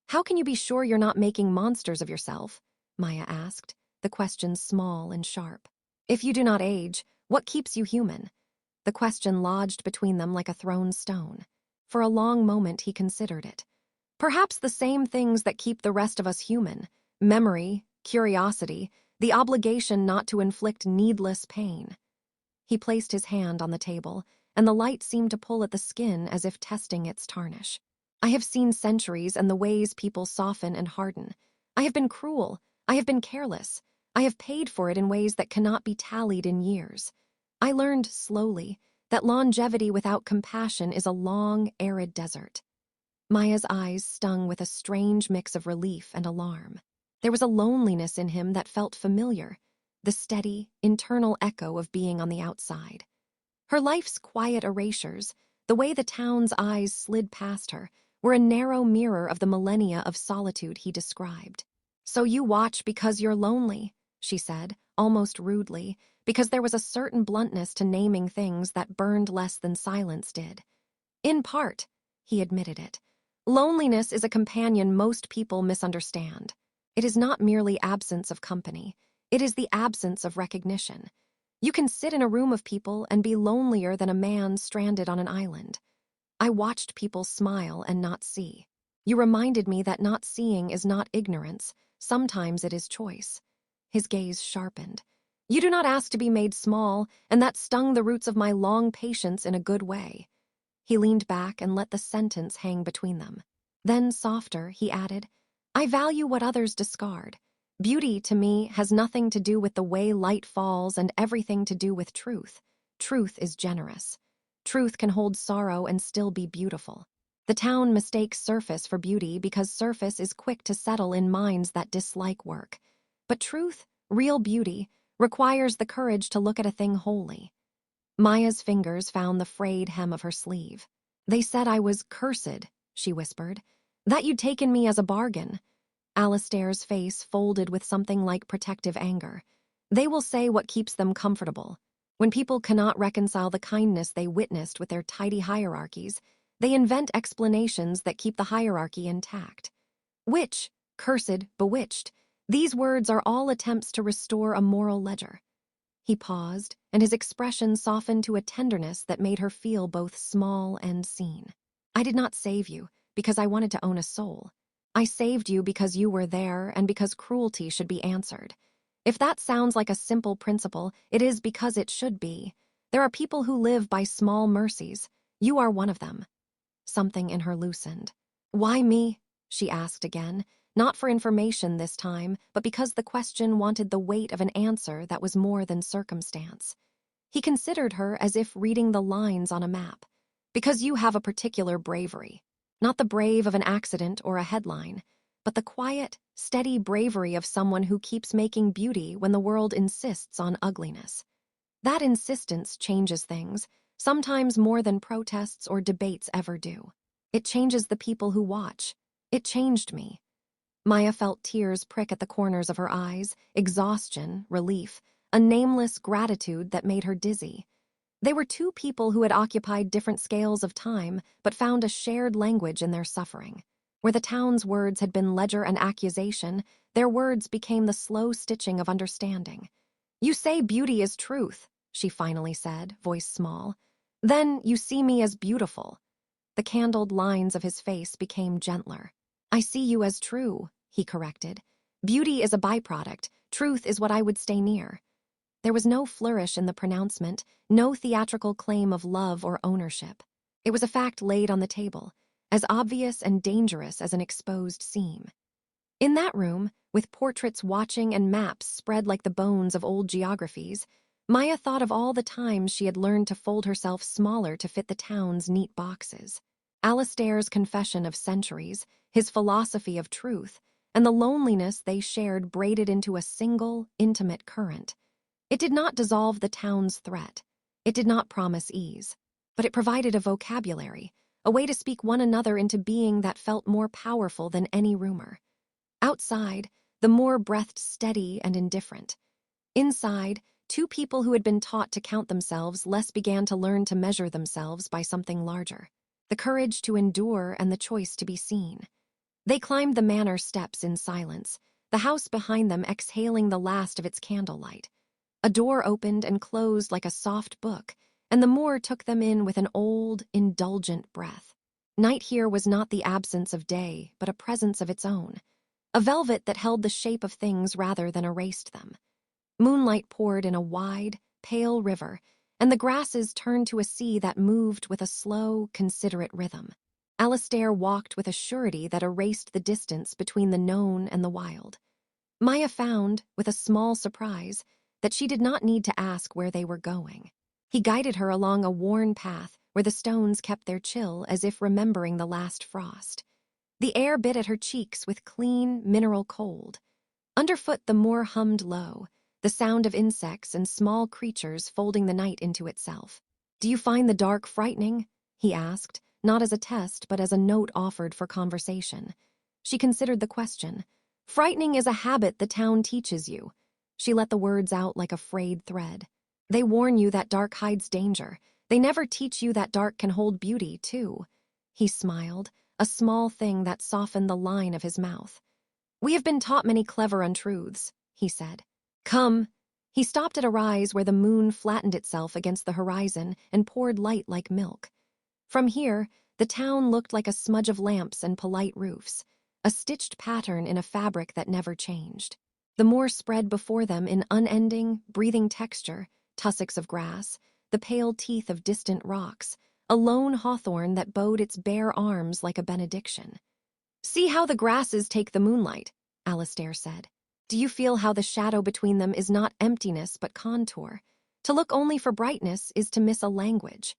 How can you be sure you're not making monsters of yourself? Maya asked, the question small and sharp. If you do not age, what keeps you human? The question lodged between them like a thrown stone. For a long moment he considered it. Perhaps the same things that keep the rest of us human: memory, curiosity, the obligation not to inflict needless pain. He placed his hand on the table, and the light seemed to pull at the skin as if testing its tarnish. I have seen centuries and the ways people soften and harden. I have been cruel. I have been careless. I have paid for it in ways that cannot be tallied in years. I learned slowly that longevity without compassion is a long, arid desert. Maya's eyes stung with a strange mix of relief and alarm. There was a loneliness in him that felt familiar, the steady, internal echo of being on the outside. Her life's quiet erasures, the way the town's eyes slid past her, were a narrow mirror of the millennia of solitude he described. So you watch because you're lonely, she said, almost rudely, because there was a certain bluntness to naming things that burned less than silence did. In part, he admitted it. Loneliness is a companion most people misunderstand. It is not merely absence of company. It is the absence of recognition. You can sit in a room of people and be lonelier than a man stranded on an island. I watched people smile and not see. You reminded me that not seeing is not ignorance. Sometimes it is choice. His gaze sharpened. You do not ask to be made small, and that stung the roots of my long patience in a good way. He leaned back and let the sentence hang between them. Then, softer, he added, I value what others discard. Beauty, to me, has nothing to do with the way light falls and everything to do with truth. Truth is generous. Truth can hold sorrow and still be beautiful. The town mistakes surface for beauty because surface is quick to settle in minds that dislike work. But truth, real beauty, requires the courage to look at a thing wholly. Maya's fingers found the frayed hem of her sleeve. They said I was cursed, she whispered, that you'd taken me as a bargain. Alastaire's face folded with something like protective anger. They will say what keeps them comfortable. When people cannot reconcile the kindness they witnessed with their tidy hierarchies, they invent explanations that keep the hierarchy intact. Witch, cursed, bewitched, these words are all attempts to restore a moral ledger. He paused, and his expression softened to a tenderness that made her feel both small and seen. I did not save you because I wanted to own a soul. I saved you because you were there and because cruelty should be answered. If that sounds like a simple principle, it is because it should be. There are people who live by small mercies. You are one of them. Something in her loosened. Why me? She asked again, not for information this time, but because the question wanted the weight of an answer that was more than circumstance. He considered her as if reading the lines on a map. Because you have a particular bravery. Not the brave of an accident or a headline, but the quiet, steady bravery of someone who keeps making beauty when the world insists on ugliness. That insistence changes things, sometimes more than protests or debates ever do. It changes the people who watch. It changed me. Maya felt tears prick at the corners of her eyes, exhaustion, relief, a nameless gratitude that made her dizzy. They were two people who had occupied different scales of time, but found a shared language in their suffering. Where the town's words had been ledger and accusation, their words became the slow stitching of understanding. You say beauty is truth, she finally said, voice small. Then you see me as beautiful. The candled lines of his face became gentler. I see you as true, he corrected. Beauty is a byproduct. Truth is what I would stay near. There was no flourish in the pronouncement, no theatrical claim of love or ownership. It was a fact laid on the table, as obvious and dangerous as an exposed seam. In that room, with portraits watching and maps spread like the bones of old geographies, Maya thought of all the times she had learned to fold herself smaller to fit the town's neat boxes. Alastaire's confession of centuries, his philosophy of truth, and the loneliness they shared braided into a single, intimate current. It did not dissolve the town's threat. It did not promise ease. But it provided a vocabulary, a way to speak one another into being that felt more powerful than any rumor. Outside, the Moor breathed steady and indifferent. Inside, two people who had been taught to count themselves less began to learn to measure themselves by something larger. The courage to endure and the choice to be seen. They climbed the manor steps in silence, the house behind them exhaling the last of its candlelight. A door opened and closed like a soft book, and the Moor took them in with an old, indulgent breath. Night here was not the absence of day, but a presence of its own, a velvet that held the shape of things rather than erased them. Moonlight poured in a wide, pale river, and the grasses turned to a sea that moved with a slow, considerate rhythm. Alastaire walked with a surety that erased the distance between the known and the wild. Maya found, with a small surprise, that she did not need to ask where they were going. He guided her along a worn path where the stones kept their chill as if remembering the last frost. The air bit at her cheeks with clean, mineral cold. Underfoot the moor hummed low, the sound of insects and small creatures folding the night into itself. "Do you find the dark frightening?" he asked, not as a test but as a note offered for conversation. She considered the question. "Frightening is a habit the town teaches you." She let the words out like a frayed thread. "They warn you that dark hides danger. They never teach you that dark can hold beauty, too." He smiled, a small thing that softened the line of his mouth. "We have been taught many clever untruths," he said. "Come." He stopped at a rise where the moon flattened itself against the horizon and poured light like milk. From here, the town looked like a smudge of lamps and polite roofs, a stitched pattern in a fabric that never changed. The moor spread before them in unending, breathing texture, tussocks of grass, the pale teeth of distant rocks, a lone hawthorn that bowed its bare arms like a benediction. "See how the grasses take the moonlight," Alastaire said. "Do you feel how the shadow between them is not emptiness but contour? To look only for brightness is to miss a language."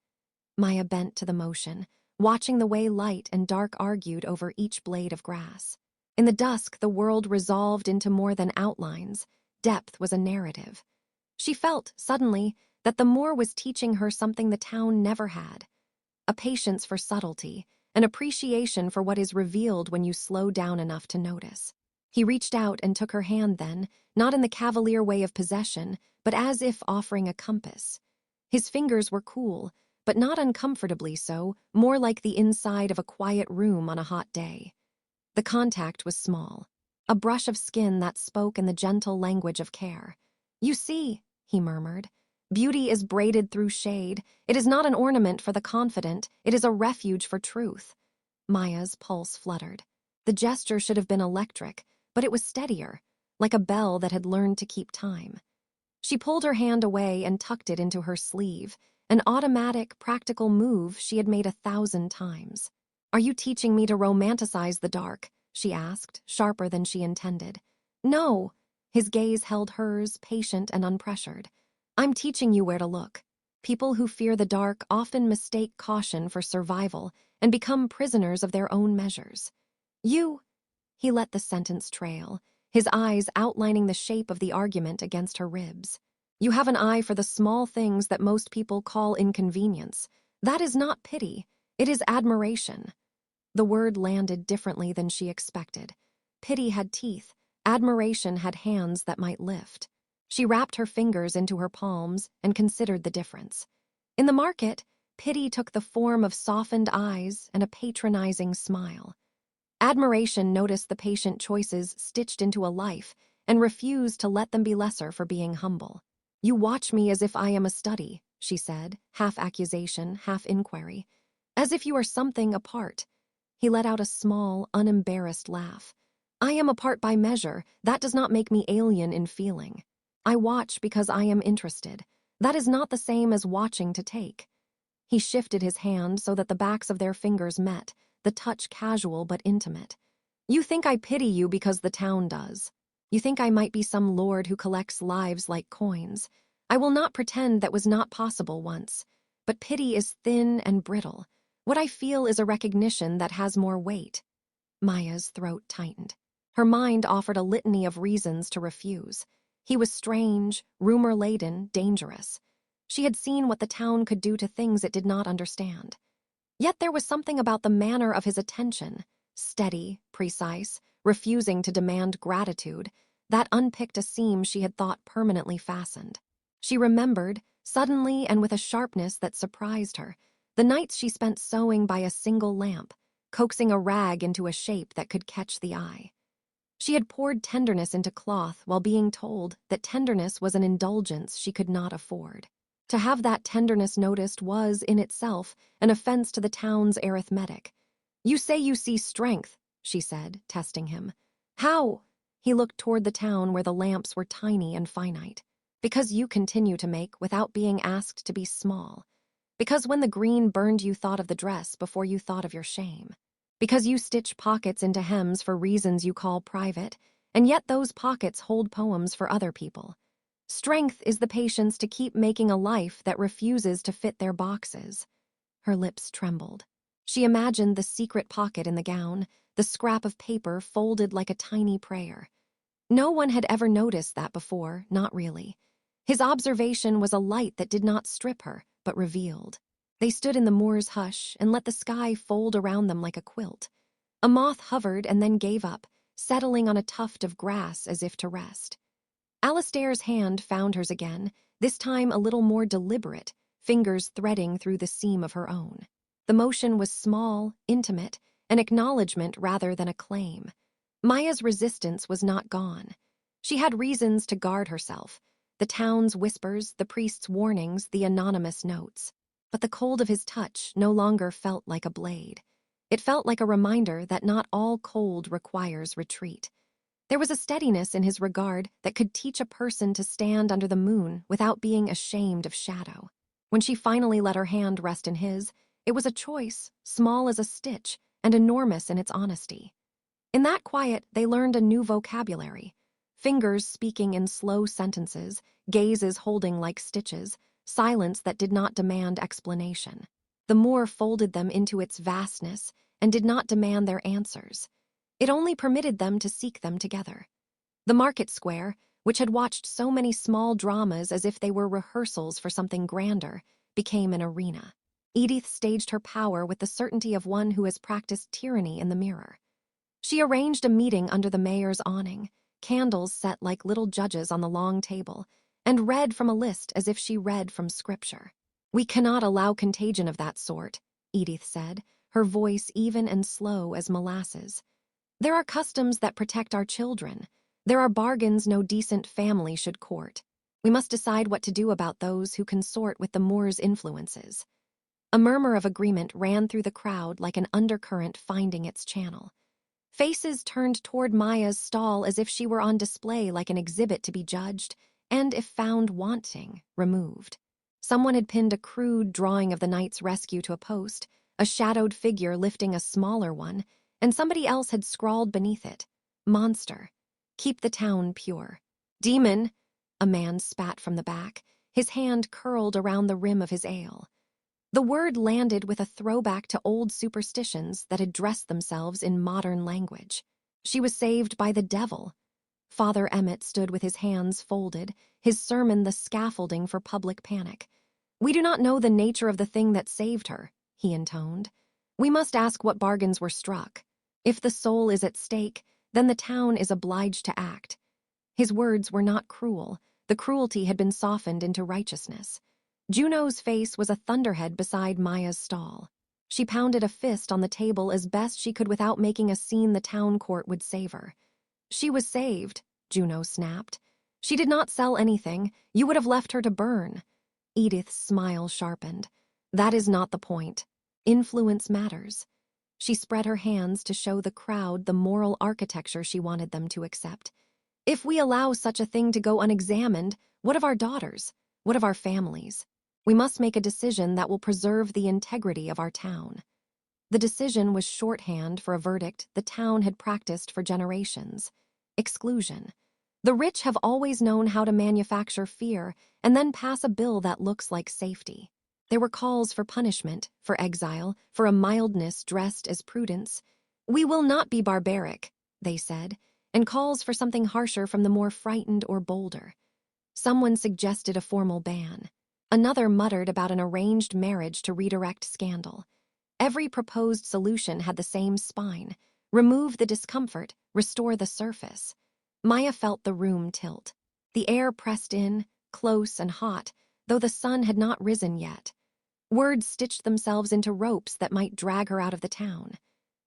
Maya bent to the motion, watching the way light and dark argued over each blade of grass. In the dusk, the world resolved into more than outlines. Depth was a narrative. She felt, suddenly, that the moor was teaching her something the town never had. A patience for subtlety, an appreciation for what is revealed when you slow down enough to notice. He reached out and took her hand then, not in the cavalier way of possession, but as if offering a compass. His fingers were cool, but not uncomfortably so, more like the inside of a quiet room on a hot day. The contact was small, a brush of skin that spoke in the gentle language of care. "You see," he murmured, "beauty is braided through shade. It is not an ornament for the confident, it is a refuge for truth." Maya's pulse fluttered. The gesture should have been electric, but it was steadier, like a bell that had learned to keep time. She pulled her hand away and tucked it into her sleeve, an automatic, practical move she had made 1,000 times. "Are you teaching me to romanticize the dark?" she asked, sharper than she intended. "No." His gaze held hers, patient and unpressured. "I'm teaching you where to look. People who fear the dark often mistake caution for survival and become prisoners of their own measures. You..." He let the sentence trail, his eyes outlining the shape of the argument against her ribs. "You have an eye for the small things that most people call inconvenience. That is not pity, it is admiration." The word landed differently than she expected. Pity had teeth, admiration had hands that might lift. She wrapped her fingers into her palms and considered the difference. In the market, pity took the form of softened eyes and a patronizing smile. Admiration noticed the patient choices stitched into a life and refused to let them be lesser for being humble. "You watch me as if I am a study," she said, half accusation, half inquiry. "As if you are something apart." He let out a small, unembarrassed laugh. "I am apart by measure. That does not make me alien in feeling. I watch because I am interested. That is not the same as watching to take." He shifted his hand so that the backs of their fingers met, the touch casual but intimate. "You think I pity you because the town does. You think I might be some lord who collects lives like coins. I will not pretend that was not possible once. But pity is thin and brittle. What I feel is a recognition that has more weight." Maya's throat tightened. Her mind offered a litany of reasons to refuse. He was strange, rumor-laden, dangerous. She had seen what the town could do to things it did not understand. Yet there was something about the manner of his attention, steady, precise, refusing to demand gratitude, that unpicked a seam she had thought permanently fastened. She remembered, suddenly and with a sharpness that surprised her, the nights she spent sewing by a single lamp, coaxing a rag into a shape that could catch the eye. She had poured tenderness into cloth while being told that tenderness was an indulgence she could not afford. To have that tenderness noticed was, in itself, an offense to the town's arithmetic. "You say you see strength," she said, testing him. "How?" He looked toward the town where the lamps were tiny and finite. "Because you continue to make without being asked to be small. Because when the green burned you thought of the dress before you thought of your shame. Because you stitch pockets into hems for reasons you call private, and yet those pockets hold poems for other people. Strength is the patience to keep making a life that refuses to fit their boxes." Her lips trembled. She imagined the secret pocket in the gown, the scrap of paper folded like a tiny prayer. No one had ever noticed that before, not really. His observation was a light that did not strip her, but revealed. They stood in the moor's hush and let the sky fold around them like a quilt. A moth hovered and then gave up, settling on a tuft of grass as if to rest. Alastaire's hand found hers again, this time a little more deliberate, fingers threading through the seam of her own. The motion was small, intimate, an acknowledgement rather than a claim. Maya's resistance was not gone. She had reasons to guard herself. The town's whispers, the priest's warnings, the anonymous notes. But the cold of his touch no longer felt like a blade. It felt like a reminder that not all cold requires retreat. There was a steadiness in his regard that could teach a person to stand under the moon without being ashamed of shadow. When she finally let her hand rest in his, it was a choice, small as a stitch, and enormous in its honesty. In that quiet, they learned a new vocabulary. Fingers speaking in slow sentences, gazes holding like stitches, silence that did not demand explanation. The moor folded them into its vastness and did not demand their answers. It only permitted them to seek them together. The market square, which had watched so many small dramas as if they were rehearsals for something grander, became an arena. Edith staged her power with the certainty of one who has practiced tyranny in the mirror. She arranged a meeting under the mayor's awning, candles set like little judges on the long table, and read from a list as if she read from scripture. "We cannot allow contagion of that sort," Edith said, her voice even and slow as molasses. "There are customs that protect our children. There are bargains no decent family should court. We must decide what to do about those who consort with the Moor's influences." A murmur of agreement ran through the crowd like an undercurrent finding its channel. Faces turned toward Maya's stall as if she were on display like an exhibit to be judged, and if found wanting, removed. Someone had pinned a crude drawing of the night's rescue to a post, a shadowed figure lifting a smaller one, and somebody else had scrawled beneath it, "Monster. Keep the town pure." "Demon," a man spat from the back, his hand curled around the rim of his ale. The word landed with a throwback to old superstitions that had dressed themselves in modern language. She was saved by the devil. Father Emmett stood with his hands folded, his sermon the scaffolding for public panic. "We do not know the nature of the thing that saved her," he intoned. "We must ask what bargains were struck. If the soul is at stake, then the town is obliged to act." His words were not cruel. The cruelty had been softened into righteousness. Juno's face was a thunderhead beside Maya's stall. She pounded a fist on the table as best she could without making a scene the town court would savor. "She was saved," Juno snapped. "She did not sell anything. You would have left her to burn." Edith's smile sharpened. "That is not the point. Influence matters." She spread her hands to show the crowd the moral architecture she wanted them to accept. "If we allow such a thing to go unexamined, what of our daughters? What of our families? We must make a decision that will preserve the integrity of our town." The decision was shorthand for a verdict the town had practiced for generations. Exclusion. The rich have always known how to manufacture fear and then pass a bill that looks like safety. There were calls for punishment, for exile, for a mildness dressed as prudence. "We will not be barbaric," they said, and calls for something harsher from the more frightened or bolder. Someone suggested a formal ban. Another muttered about an arranged marriage to redirect scandal. Every proposed solution had the same spine. Remove the discomfort, restore the surface. Maya felt the room tilt. The air pressed in, close and hot, though the sun had not risen yet. Words stitched themselves into ropes that might drag her out of the town.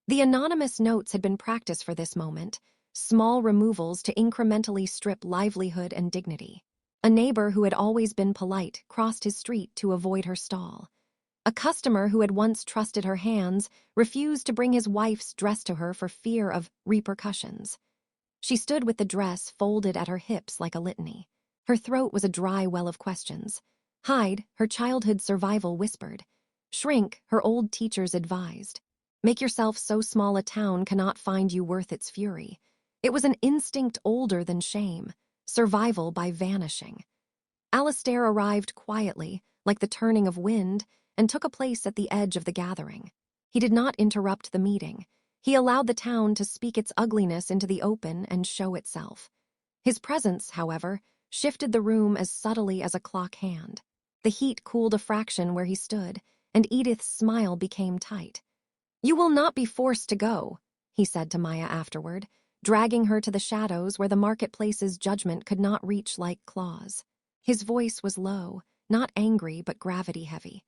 The anonymous notes had been practice for this moment, small removals to incrementally strip livelihood and dignity. A neighbor who had always been polite crossed his street to avoid her stall. A customer who had once trusted her hands refused to bring his wife's dress to her for fear of repercussions. She stood with the dress folded at her hips like a litany. Her throat was a dry well of questions. Hide, her childhood survival whispered. Shrink, her old teachers advised. Make yourself so small a town cannot find you worth its fury. It was an instinct older than shame, survival by vanishing. Alastaire arrived quietly, like the turning of wind, and took a place at the edge of the gathering. He did not interrupt the meeting. He allowed the town to speak its ugliness into the open and show itself. His presence, however, shifted the room as subtly as a clock hand. The heat cooled a fraction where he stood, and Edith's smile became tight. "You will not be forced to go," he said to Maya afterward, dragging her to the shadows where the marketplace's judgment could not reach like claws. His voice was low, not angry but gravity-heavy.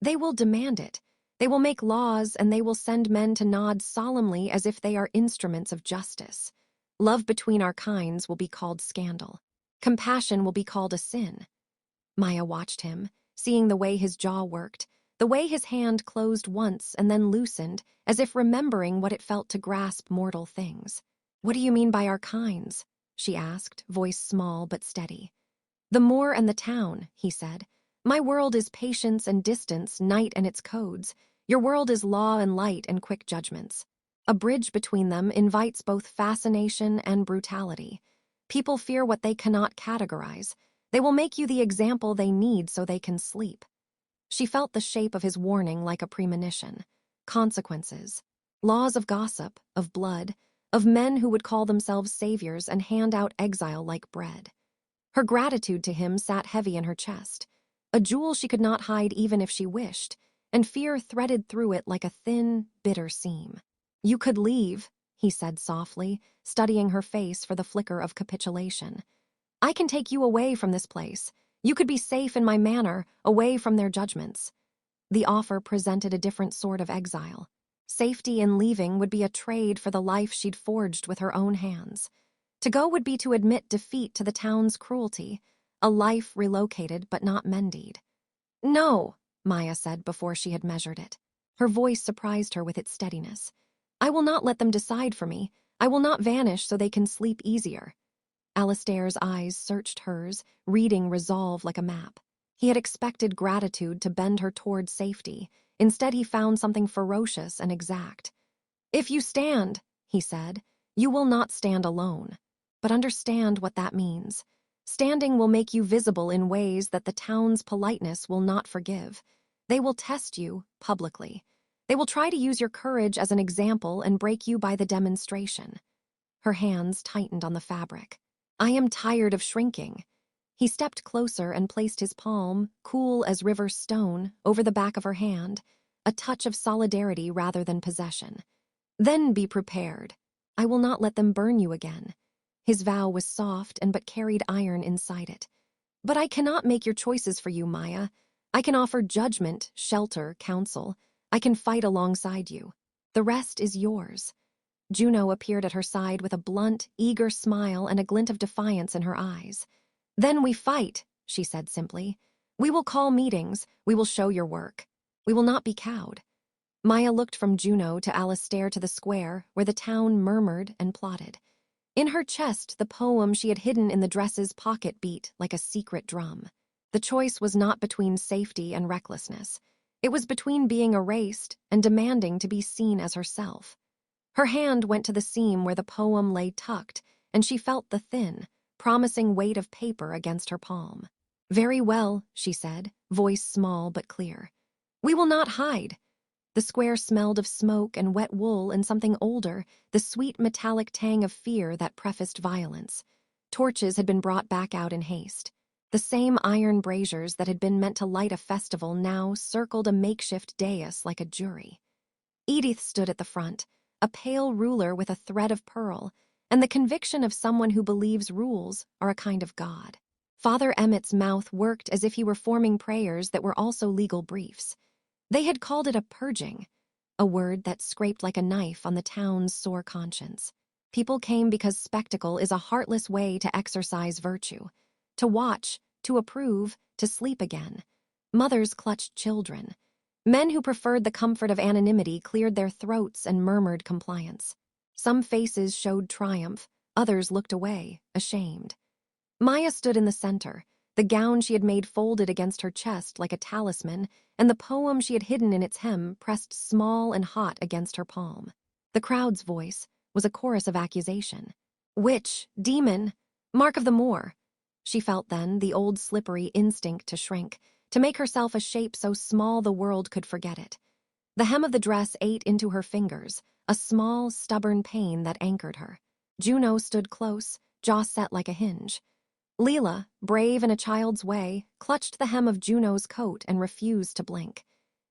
"They will demand it. They will make laws, and they will send men to nod solemnly as if they are instruments of justice. Love between our kinds will be called scandal. Compassion will be called a sin." Maya watched him, seeing the way his jaw worked, the way his hand closed once and then loosened, as if remembering what it felt to grasp mortal things. "What do you mean by our kinds?" she asked, voice small but steady. "The moor and the town," he said. "My world is patience and distance, night and its codes. Your world is law and light and quick judgments. A bridge between them invites both fascination and brutality. People fear what they cannot categorize. They will make you the example they need so they can sleep." She felt the shape of his warning like a premonition. Consequences. Laws of gossip, of blood, of men who would call themselves saviors and hand out exile like bread. Her gratitude to him sat heavy in her chest, a jewel she could not hide even if she wished, and fear threaded through it like a thin, bitter seam. "You could leave," he said softly, studying her face for the flicker of capitulation. "I can take you away from this place. You could be safe in my manor, away from their judgments." The offer presented a different sort of exile. Safety in leaving would be a trade for the life she'd forged with her own hands. To go would be to admit defeat to the town's cruelty, a life relocated but not mended. "No," Maya said before she had measured it. Her voice surprised her with its steadiness. "I will not let them decide for me. I will not vanish so they can sleep easier." Alastaire's eyes searched hers, reading resolve like a map. He had expected gratitude to bend her toward safety. Instead, he found something ferocious and exact. "If you stand," he said, "you will not stand alone. But understand what that means. Standing will make you visible in ways that the town's politeness will not forgive. They will test you, publicly. They will try to use your courage as an example and break you by the demonstration." Her hands tightened on the fabric. "I am tired of shrinking." He stepped closer and placed his palm, cool as river stone, over the back of her hand, a touch of solidarity rather than possession. "Then be prepared. I will not let them burn you again." His vow was soft and but carried iron inside it. "But I cannot make your choices for you, Maya. I can offer judgment, shelter, counsel. I can fight alongside you. The rest is yours." Juno appeared at her side with a blunt, eager smile and a glint of defiance in her eyes. "Then we fight," she said simply. "We will call meetings. We will show your work. We will not be cowed." Maya looked from Juno to Alastaire to the square, where the town murmured and plotted. In her chest, the poem she had hidden in the dress's pocket beat like a secret drum. The choice was not between safety and recklessness. It was between being erased and demanding to be seen as herself. Her hand went to the seam where the poem lay tucked, and she felt the thin, promising weight of paper against her palm. "Very well," she said, voice small but clear. "We will not hide." The square smelled of smoke and wet wool and something older, the sweet metallic tang of fear that prefaced violence. Torches had been brought back out in haste. The same iron braziers that had been meant to light a festival now circled a makeshift dais like a jury. Edith stood at the front, a pale ruler with a thread of pearl, and the conviction of someone who believes rules are a kind of god. Father Emmett's mouth worked as if he were forming prayers that were also legal briefs. They had called it a purging, a word that scraped like a knife on the town's sore conscience. People came because spectacle is a heartless way to exercise virtue. To watch, to approve, to sleep again. Mothers clutched children. Men who preferred the comfort of anonymity cleared their throats and murmured compliance. Some faces showed triumph, others looked away, ashamed. Maya stood in the center, the gown she had made folded against her chest like a talisman, and the poem she had hidden in its hem pressed small and hot against her palm. The crowd's voice was a chorus of accusation. Witch, demon, mark of the Moor. She felt then the old slippery instinct to shrink, to make herself a shape so small the world could forget it. The hem of the dress ate into her fingers, a small, stubborn pain that anchored her. Juno stood close, jaw set like a hinge. Leela, brave in a child's way, clutched the hem of Juno's coat and refused to blink.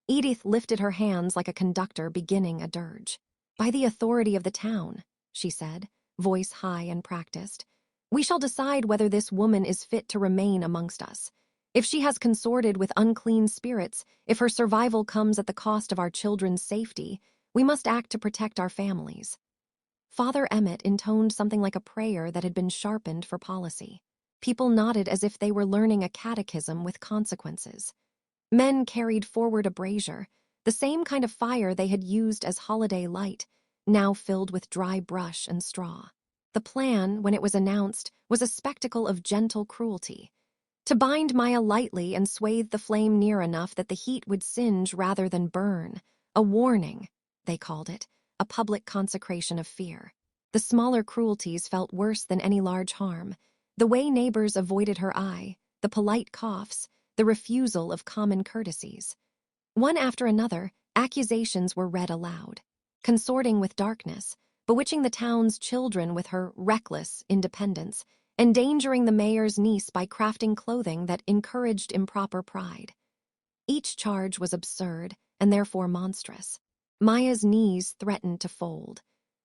Edith lifted her hands like a conductor beginning a dirge. By the authority of the town, she said, voice high and practiced, we shall decide whether this woman is fit to remain amongst us. If she has consorted with unclean spirits, if her survival comes at the cost of our children's safety, we must act to protect our families. Father Emmett intoned something like a prayer that had been sharpened for policy. People nodded as if they were learning a catechism with consequences. Men carried forward a brazier, the same kind of fire they had used as holiday light, now filled with dry brush and straw. The plan, when it was announced, was a spectacle of gentle cruelty. To bind Maya lightly and swathe the flame near enough that the heat would singe rather than burn. A warning, they called it, a public consecration of fear. The smaller cruelties felt worse than any large harm. The way neighbors avoided her eye, the polite coughs, the refusal of common courtesies. One after another, accusations were read aloud. Consorting with darkness, bewitching the town's children with her reckless independence, endangering the mayor's niece by crafting clothing that encouraged improper pride. Each charge was absurd and therefore monstrous. Maya's knees threatened to fold.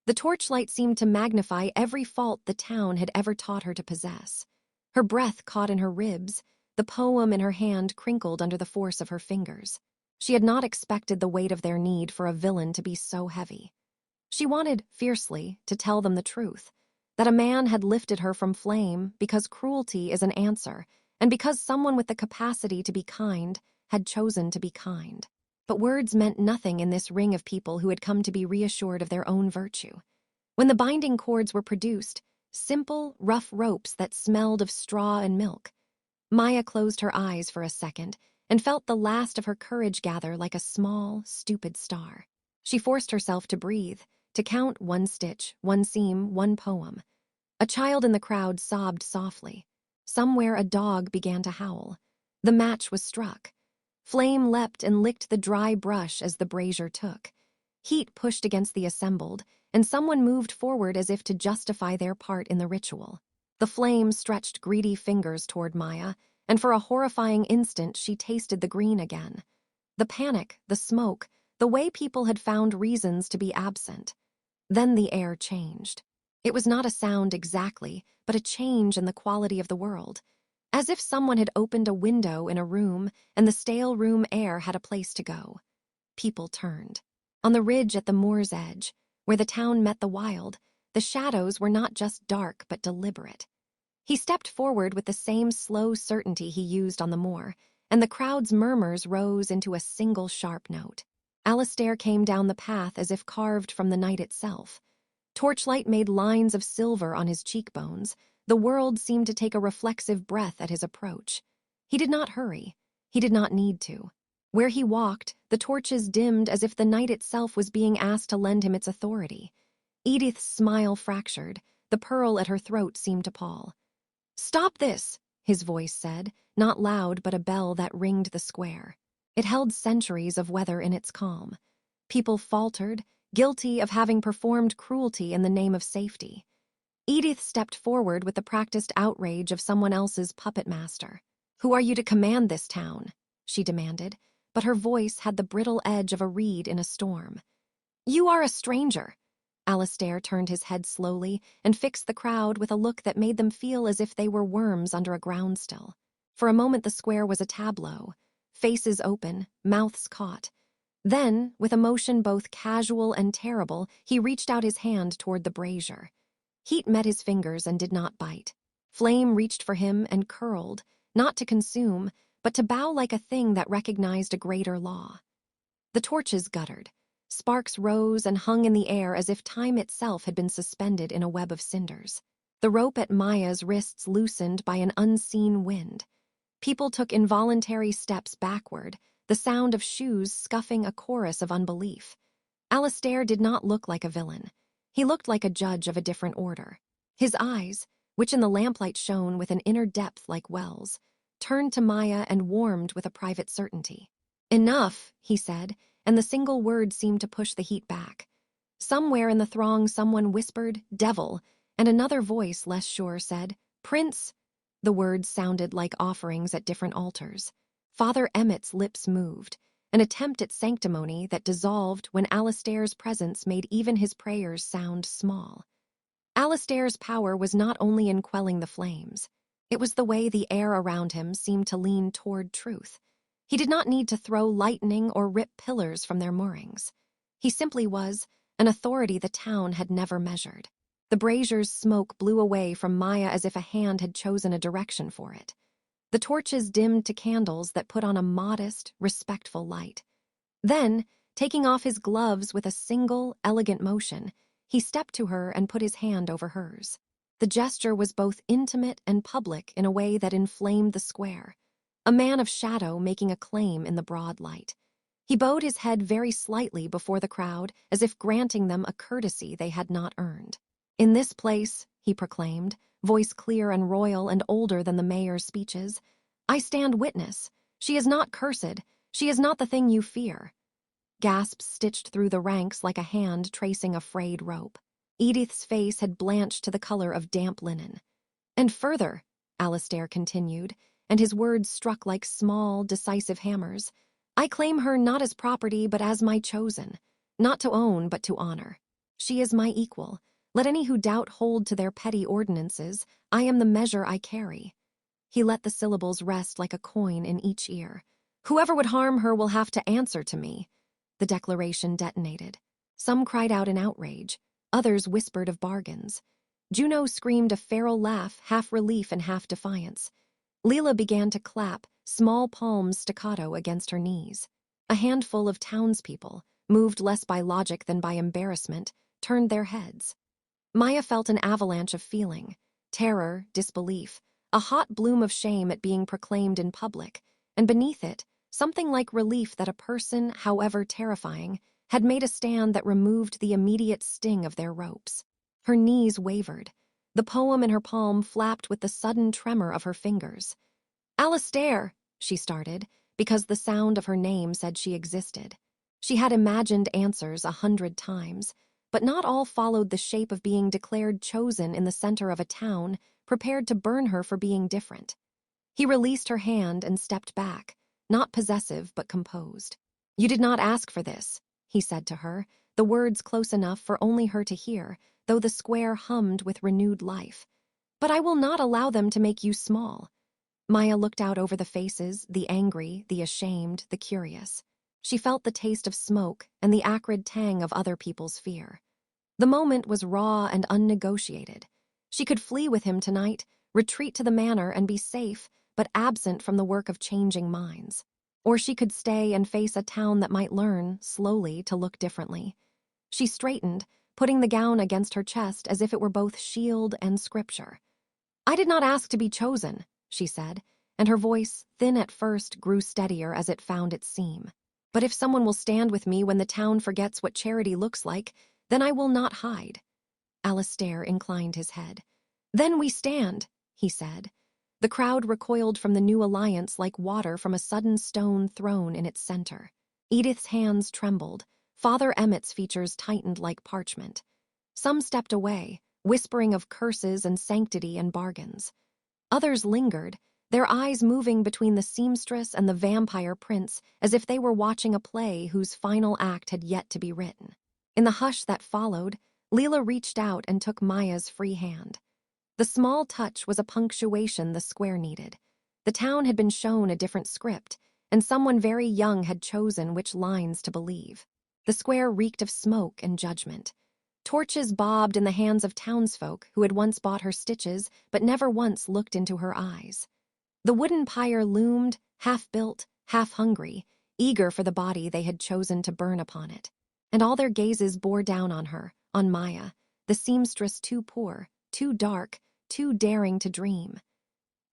The torchlight seemed to magnify every fault the town had ever taught her to possess. Her breath caught in her ribs, the poem in her hand crinkled under the force of her fingers. She had not expected the weight of their need for a villain to be so heavy. She wanted, fiercely, to tell them the truth, that a man had lifted her from flame because cruelty is an answer, and because someone with the capacity to be kind had chosen to be kind. But words meant nothing in this ring of people who had come to be reassured of their own virtue. When the binding cords were produced, simple, rough ropes that smelled of straw and milk, Maya closed her eyes for a second and felt the last of her courage gather like a small, stupid star. She forced herself to breathe, to count one stitch, one seam, one poem. A child in the crowd sobbed softly. Somewhere a dog began to howl. The match was struck. Flame leapt and licked the dry brush as the brazier took. Heat pushed against the assembled, and someone moved forward as if to justify their part in the ritual. The flame stretched greedy fingers toward Maya, and for a horrifying instant she tasted the green again. The panic, the smoke, the way people had found reasons to be absent. Then the air changed. It was not a sound exactly, but a change in the quality of the world. As if someone had opened a window in a room and the stale room air had a place to go. People turned. On the ridge at the moor's edge, where the town met the wild, the shadows were not just dark but deliberate. He stepped forward with the same slow certainty he used on the moor, and the crowd's murmurs rose into a single sharp note. Alastaire came down the path as if carved from the night itself. Torchlight made lines of silver on his cheekbones. The world seemed to take a reflexive breath at his approach. He did not hurry. He did not need to. Where he walked, the torches dimmed as if the night itself was being asked to lend him its authority. Edith's smile fractured. The pearl at her throat seemed to pall. "Stop this," his voice said, not loud but a bell that ringed the square. It held centuries of weather in its calm. People faltered, guilty of having performed cruelty in the name of safety. Edith stepped forward with the practiced outrage of someone else's puppet master. "Who are you to command this town?" she demanded, but her voice had the brittle edge of a reed in a storm. "You are a stranger." Alastaire turned his head slowly and fixed the crowd with a look that made them feel as if they were worms under a groundstill. For a moment the square was a tableau, faces open, mouths caught. Then, with a motion both casual and terrible, he reached out his hand toward the brazier. Heat met his fingers and did not bite. Flame reached for him and curled, not to consume, but to bow like a thing that recognized a greater law. The torches guttered. Sparks rose and hung in the air as if time itself had been suspended in a web of cinders. The rope at Maya's wrists loosened by an unseen wind. People took involuntary steps backward, the sound of shoes scuffing a chorus of unbelief. Alastaire did not look like a villain. He looked like a judge of a different order. His eyes, which in the lamplight shone with an inner depth like wells, turned to Maya and warmed with a private certainty. "Enough," he said, and the single word seemed to push the heat back. Somewhere in the throng someone whispered, "Devil," and another voice, less sure, said, "Prince." The words sounded like offerings at different altars. Father Emmett's lips moved, an attempt at sanctimony that dissolved when Alastaire's presence made even his prayers sound small. Alastaire's power was not only in quelling the flames. It was the way the air around him seemed to lean toward truth. He did not need to throw lightning or rip pillars from their moorings. He simply was an authority the town had never measured. The brazier's smoke blew away from Maya as if a hand had chosen a direction for it. The torches dimmed to candles that put on a modest, respectful light. Then, taking off his gloves with a single, elegant motion, he stepped to her and put his hand over hers. The gesture was both intimate and public in a way that inflamed the square. A man of shadow making a claim in the broad light. He bowed his head very slightly before the crowd, as if granting them a courtesy they had not earned. "In this place," he proclaimed, voice clear and royal and older than the mayor's speeches, "I stand witness. She is not cursed. She is not the thing you fear." Gasps stitched through the ranks like a hand tracing a frayed rope. Edith's face had blanched to the color of damp linen. "And further," Alastaire continued, and his words struck like small, decisive hammers, "I claim her not as property but as my chosen, not to own but to honor. She is my equal. Let any who doubt hold to their petty ordinances. I am the measure I carry." He let the syllables rest like a coin in each ear. "Whoever would harm her will have to answer to me." The declaration detonated. Some cried out in outrage. Others whispered of bargains. Juno screamed a feral laugh, half relief and half defiance. Leela began to clap, small palms staccato against her knees. A handful of townspeople, moved less by logic than by embarrassment, turned their heads. Maya felt an avalanche of feeling, terror, disbelief, a hot bloom of shame at being proclaimed in public, and beneath it, something like relief that a person, however terrifying, had made a stand that removed the immediate sting of their ropes. Her knees wavered. The poem in her palm flapped with the sudden tremor of her fingers. "Alastaire," she started, because the sound of her name said she existed. She had imagined answers 100 times, but not all followed the shape of being declared chosen in the center of a town, prepared to burn her for being different. He released her hand and stepped back, not possessive but composed. "You did not ask for this," he said to her, the words close enough for only her to hear, though the square hummed with renewed life. "But I will not allow them to make you small." Maya looked out over the faces, the angry, the ashamed, the curious. She felt the taste of smoke and the acrid tang of other people's fear. The moment was raw and unnegotiated. She could flee with him tonight, retreat to the manor and be safe, but absent from the work of changing minds. Or she could stay and face a town that might learn, slowly, to look differently. She straightened, putting the gown against her chest as if it were both shield and scripture. "I did not ask to be chosen," she said, and her voice, thin at first, grew steadier as it found its seam. "But if someone will stand with me when the town forgets what charity looks like, then I will not hide." Alastaire inclined his head. "Then we stand," he said. The crowd recoiled from the new alliance like water from a sudden stone thrown in its center. Edith's hands trembled. Father Emmett's features tightened like parchment. Some stepped away, whispering of curses and sanctity and bargains. Others lingered, their eyes moving between the seamstress and the vampire prince as if they were watching a play whose final act had yet to be written. In the hush that followed, Leela reached out and took Maya's free hand. The small touch was a punctuation the square needed. The town had been shown a different script, and someone very young had chosen which lines to believe. The square reeked of smoke and judgment. Torches bobbed in the hands of townsfolk who had once bought her stitches but never once looked into her eyes. The wooden pyre loomed, half-built, half-hungry, eager for the body they had chosen to burn upon it. And all their gazes bore down on her, on Maya, the seamstress too poor, too dark, too daring to dream.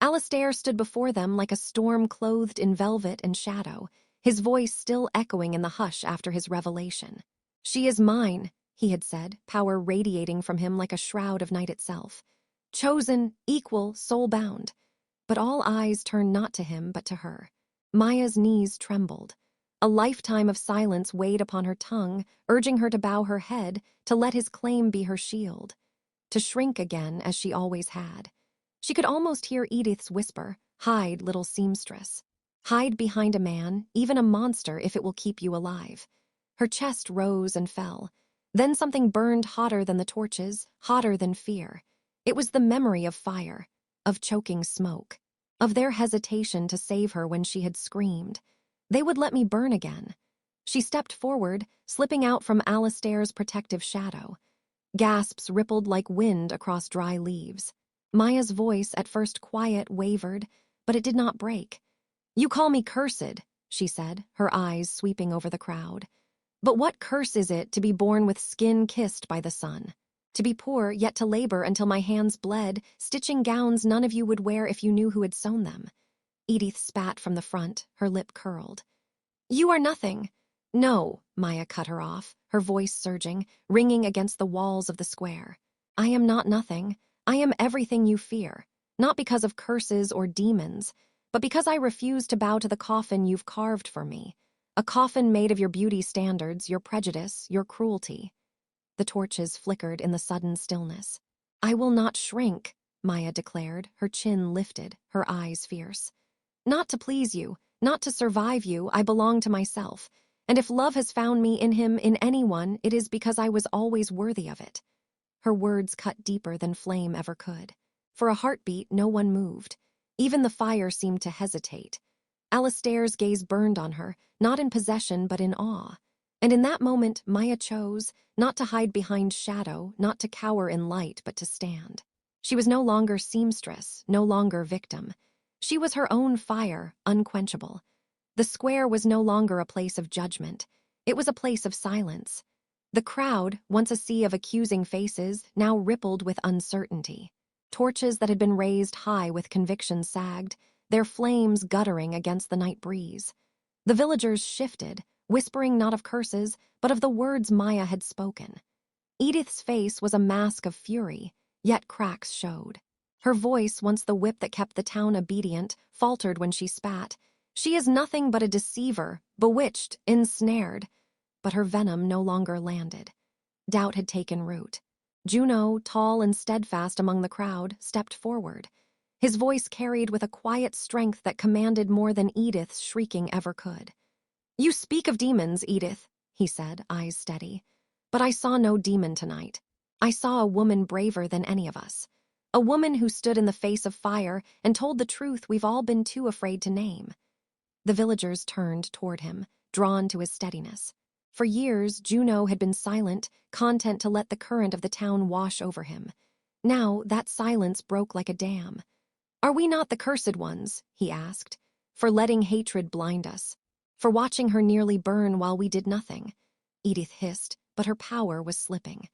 Alastaire stood before them like a storm clothed in velvet and shadow, his voice still echoing in the hush after his revelation. "She is mine," he had said, power radiating from him like a shroud of night itself. Chosen, equal, soul-bound. But all eyes turned not to him but to her. Maya's knees trembled. A lifetime of silence weighed upon her tongue, urging her to bow her head, to let his claim be her shield. To shrink again as she always had. She could almost hear Edith's whisper, "Hide, little seamstress. Hide behind a man, even a monster if it will keep you alive." Her chest rose and fell. Then something burned hotter than the torches, hotter than fear. It was the memory of fire, of choking smoke, of their hesitation to save her when she had screamed. They would let me burn again. She stepped forward, slipping out from Alastaire's protective shadow. Gasps rippled like wind across dry leaves. Maya's voice, at first quiet, wavered, but it did not break. "You call me cursed," she said, her eyes sweeping over the crowd. "But what curse is it to be born with skin kissed by the sun? To be poor, yet to labor until my hands bled, stitching gowns none of you would wear if you knew who had sewn them?" Edith spat from the front, her lip curled. "You are nothing." "No," Maya cut her off, her voice surging, ringing against the walls of the square. "I am not nothing. I am everything you fear, not because of curses or demons, but because I refuse to bow to the coffin you've carved for me, a coffin made of your beauty standards, your prejudice, your cruelty." The torches flickered in the sudden stillness. "I will not shrink," Maya declared, her chin lifted, her eyes fierce. "Not to please you, not to survive you, I belong to myself, and if love has found me in him, in anyone, it is because I was always worthy of it." Her words cut deeper than flame ever could. For a heartbeat, no one moved. Even the fire seemed to hesitate. Alastaire's gaze burned on her, not in possession but in awe. And in that moment, Maya chose, not to hide behind shadow, not to cower in light, but to stand. She was no longer seamstress, no longer victim. She was her own fire, unquenchable. The square was no longer a place of judgment. It was a place of silence. The crowd, once a sea of accusing faces, now rippled with uncertainty. Torches that had been raised high with conviction sagged, their flames guttering against the night breeze. The villagers shifted, whispering not of curses, but of the words Maya had spoken. Edith's face was a mask of fury, yet cracks showed. Her voice, once the whip that kept the town obedient, faltered when she spat. "She is nothing but a deceiver, bewitched, ensnared." But her venom no longer landed. Doubt had taken root. Juno, tall and steadfast among the crowd, stepped forward. His voice carried with a quiet strength that commanded more than Edith's shrieking ever could. "You speak of demons, Edith," he said, eyes steady. "But I saw no demon tonight. I saw a woman braver than any of us. A woman who stood in the face of fire and told the truth we've all been too afraid to name." The villagers turned toward him, drawn to his steadiness. For years, Juno had been silent, content to let the current of the town wash over him. Now, that silence broke like a dam. "Are we not the cursed ones?" he asked. "For letting hatred blind us? For watching her nearly burn while we did nothing?" Edith hissed, but her power was slipping.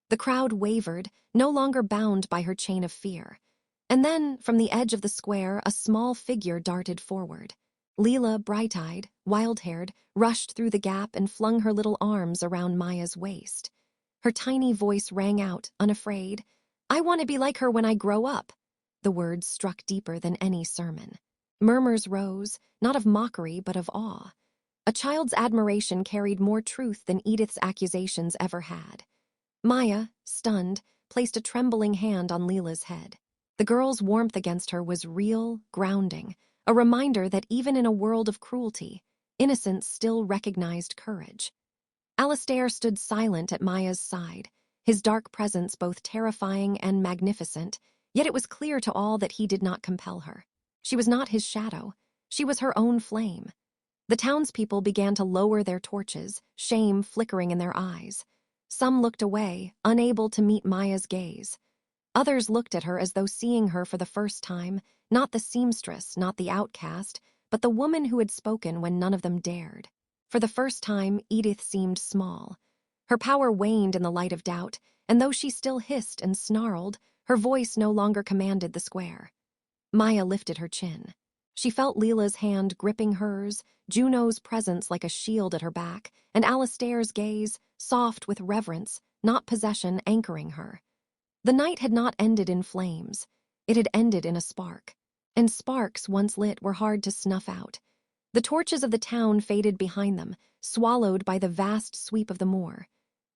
The crowd wavered, no longer bound by her chain of fear. And then, from the edge of the square, a small figure darted forward. Leela, bright-eyed, wild-haired, rushed through the gap and flung her little arms around Maya's waist. Her tiny voice rang out, unafraid. "I want to be like her when I grow up." The words struck deeper than any sermon. Murmurs rose, not of mockery but of awe. A child's admiration carried more truth than Edith's accusations ever had. Maya, stunned, placed a trembling hand on Leela's head. The girl's warmth against her was real, grounding, a reminder that even in a world of cruelty, innocence still recognized courage. Alastaire stood silent at Maya's side, his dark presence both terrifying and magnificent, yet it was clear to all that he did not compel her. She was not his shadow. She was her own flame. The townspeople began to lower their torches, shame flickering in their eyes. Some looked away, unable to meet Maya's gaze. Others looked at her as though seeing her for the first time, not the seamstress, not the outcast, but the woman who had spoken when none of them dared. For the first time, Edith seemed small. Her power waned in the light of doubt, and though she still hissed and snarled, her voice no longer commanded the square. Maya lifted her chin. She felt Leela's hand gripping hers, Juno's presence like a shield at her back, and Alastaire's gaze, soft with reverence, not possession, anchoring her. The night had not ended in flames. It had ended in a spark. And sparks, once lit, were hard to snuff out. The torches of the town faded behind them, swallowed by the vast sweep of the moor.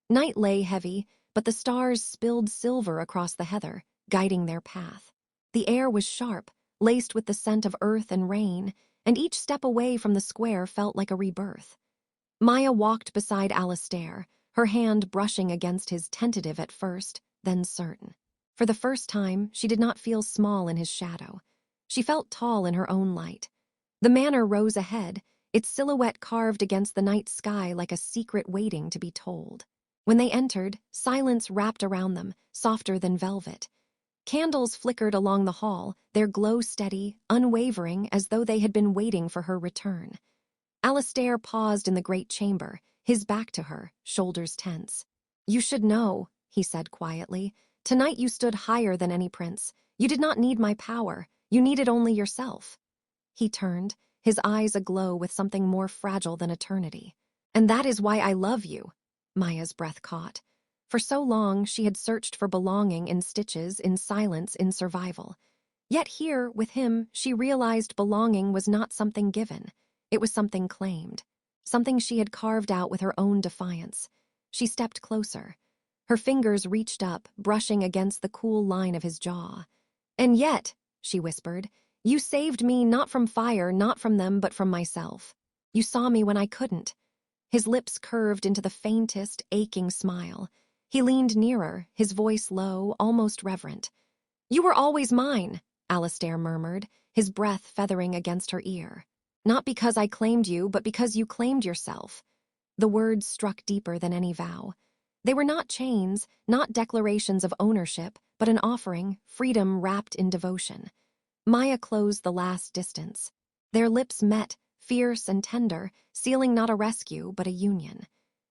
Night lay heavy, but the stars spilled silver across the heather, guiding their path. The air was sharp, laced with the scent of earth and rain, and each step away from the square felt like a rebirth. Maya walked beside Alastaire, her hand brushing against his, tentative at first, then certain. For the first time, she did not feel small in his shadow. She felt tall in her own light. The manor rose ahead, its silhouette carved against the night sky like a secret waiting to be told. When they entered, silence wrapped around them, softer than velvet. Candles flickered along the hall, their glow steady, unwavering, as though they had been waiting for her return. Alastaire paused in the great chamber, his back to her, shoulders tense. "You should know," he said quietly. "Tonight you stood higher than any prince. You did not need my power. You needed only yourself." He turned, his eyes aglow with something more fragile than eternity. "And that is why I love you," Maya's breath caught. For so long, she had searched for belonging in stitches, in silence, in survival. Yet here, with him, she realized belonging was not something given. It was something claimed. Something she had carved out with her own defiance. She stepped closer. Her fingers reached up, brushing against the cool line of his jaw. "And yet," she whispered, "you saved me not from fire, not from them, but from myself. You saw me when I couldn't." His lips curved into the faintest, aching smile. He leaned nearer, his voice low, almost reverent. "You were always mine," Alastaire murmured, his breath feathering against her ear. "Not because I claimed you, but because you claimed yourself." The words struck deeper than any vow. They were not chains, not declarations of ownership, but an offering, freedom wrapped in devotion. Maya closed the last distance. Their lips met, fierce and tender, sealing not a rescue, but a union.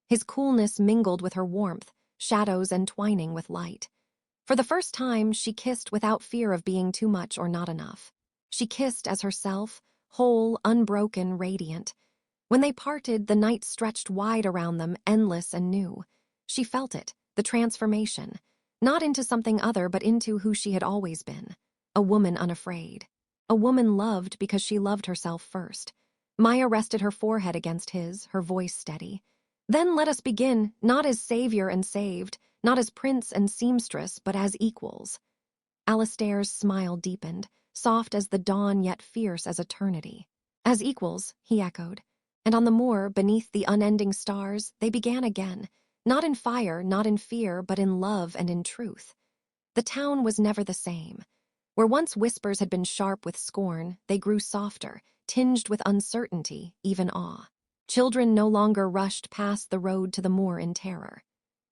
His coolness mingled with her warmth, shadows entwining with light. For the first time, she kissed without fear of being too much or not enough. She kissed as herself, whole, unbroken, radiant. When they parted, the night stretched wide around them, endless and new. She felt it, the transformation, not into something other but into who she had always been. A woman unafraid. A woman loved because she loved herself first. Maya rested her forehead against his, her voice steady. "Then let us begin, not as savior and saved, not as prince and seamstress, but as equals." Alastaire's smile deepened, soft as the dawn yet fierce as eternity. "As equals," he echoed. And on the moor, beneath the unending stars, they began again, not in fire, not in fear, but in love and in truth. The town was never the same. Where once whispers had been sharp with scorn, they grew softer, tinged with uncertainty, even awe. Children no longer rushed past the road to the moor in terror.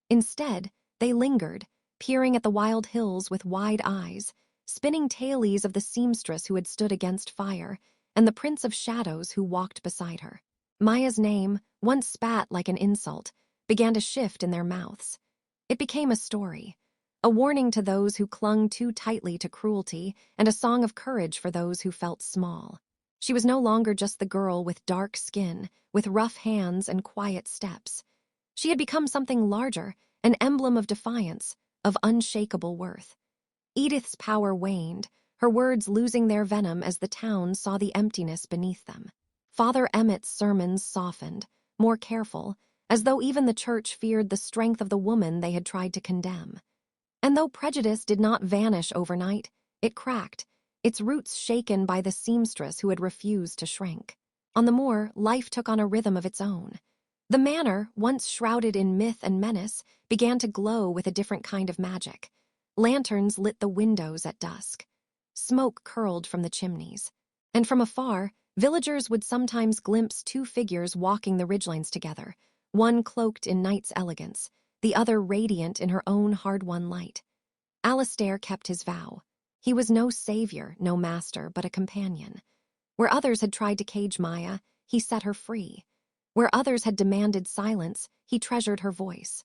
Instead, they lingered, peering at the wild hills with wide eyes, spinning tales of the seamstress who had stood against fire, and the prince of shadows who walked beside her. Maya's name, once spat like an insult, began to shift in their mouths. It became a story, a warning to those who clung too tightly to cruelty, and a song of courage for those who felt small. She was no longer just the girl with dark skin, with rough hands and quiet steps. She had become something larger, an emblem of defiance, of unshakable worth. Edith's power waned, her words losing their venom as the town saw the emptiness beneath them. Father Emmett's sermons softened, more careful, as though even the church feared the strength of the woman they had tried to condemn. And though prejudice did not vanish overnight, it cracked, its roots shaken by the seamstress who had refused to shrink. On the moor, life took on a rhythm of its own. The manor, once shrouded in myth and menace, began to glow with a different kind of magic. Lanterns lit the windows at dusk. Smoke curled from the chimneys. And from afar, villagers would sometimes glimpse two figures walking the ridgelines together, one cloaked in knight's elegance, the other radiant in her own hard-won light. Alastaire kept his vow. He was no savior, no master, but a companion. Where others had tried to cage Maya, he set her free. Where others had demanded silence, he treasured her voice.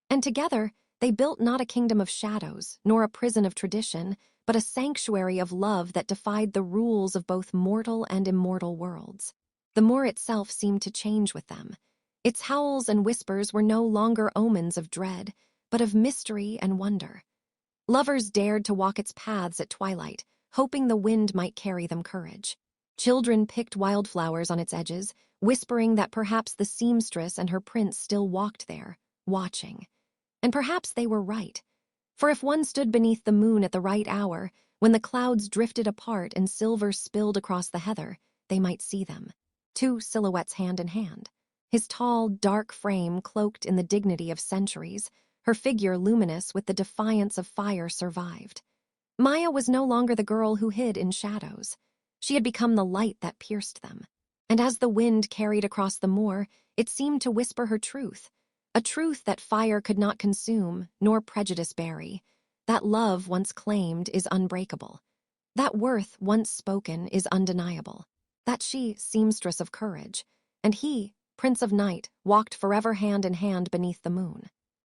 And together, they built not a kingdom of shadows, nor a prison of tradition, but a sanctuary of love that defied the rules of both mortal and immortal worlds. The moor itself seemed to change with them. Its howls and whispers were no longer omens of dread, but of mystery and wonder. Lovers dared to walk its paths at twilight, hoping the wind might carry them courage. Children picked wildflowers on its edges, whispering that perhaps the seamstress and her prince still walked there, watching. And perhaps they were right. For if one stood beneath the moon at the right hour, when the clouds drifted apart and silver spilled across the heather, they might see them. Two silhouettes hand in hand. His tall, dark frame cloaked in the dignity of centuries, her figure luminous with the defiance of fire survived. Maya was no longer the girl who hid in shadows. She had become the light that pierced them. And as the wind carried across the moor, it seemed to whisper her truth. A truth that fire could not consume, nor prejudice bury. That love once claimed is unbreakable. That worth once spoken is undeniable. That she, seamstress of courage, and he, prince of night, walked forever hand in hand beneath the moon.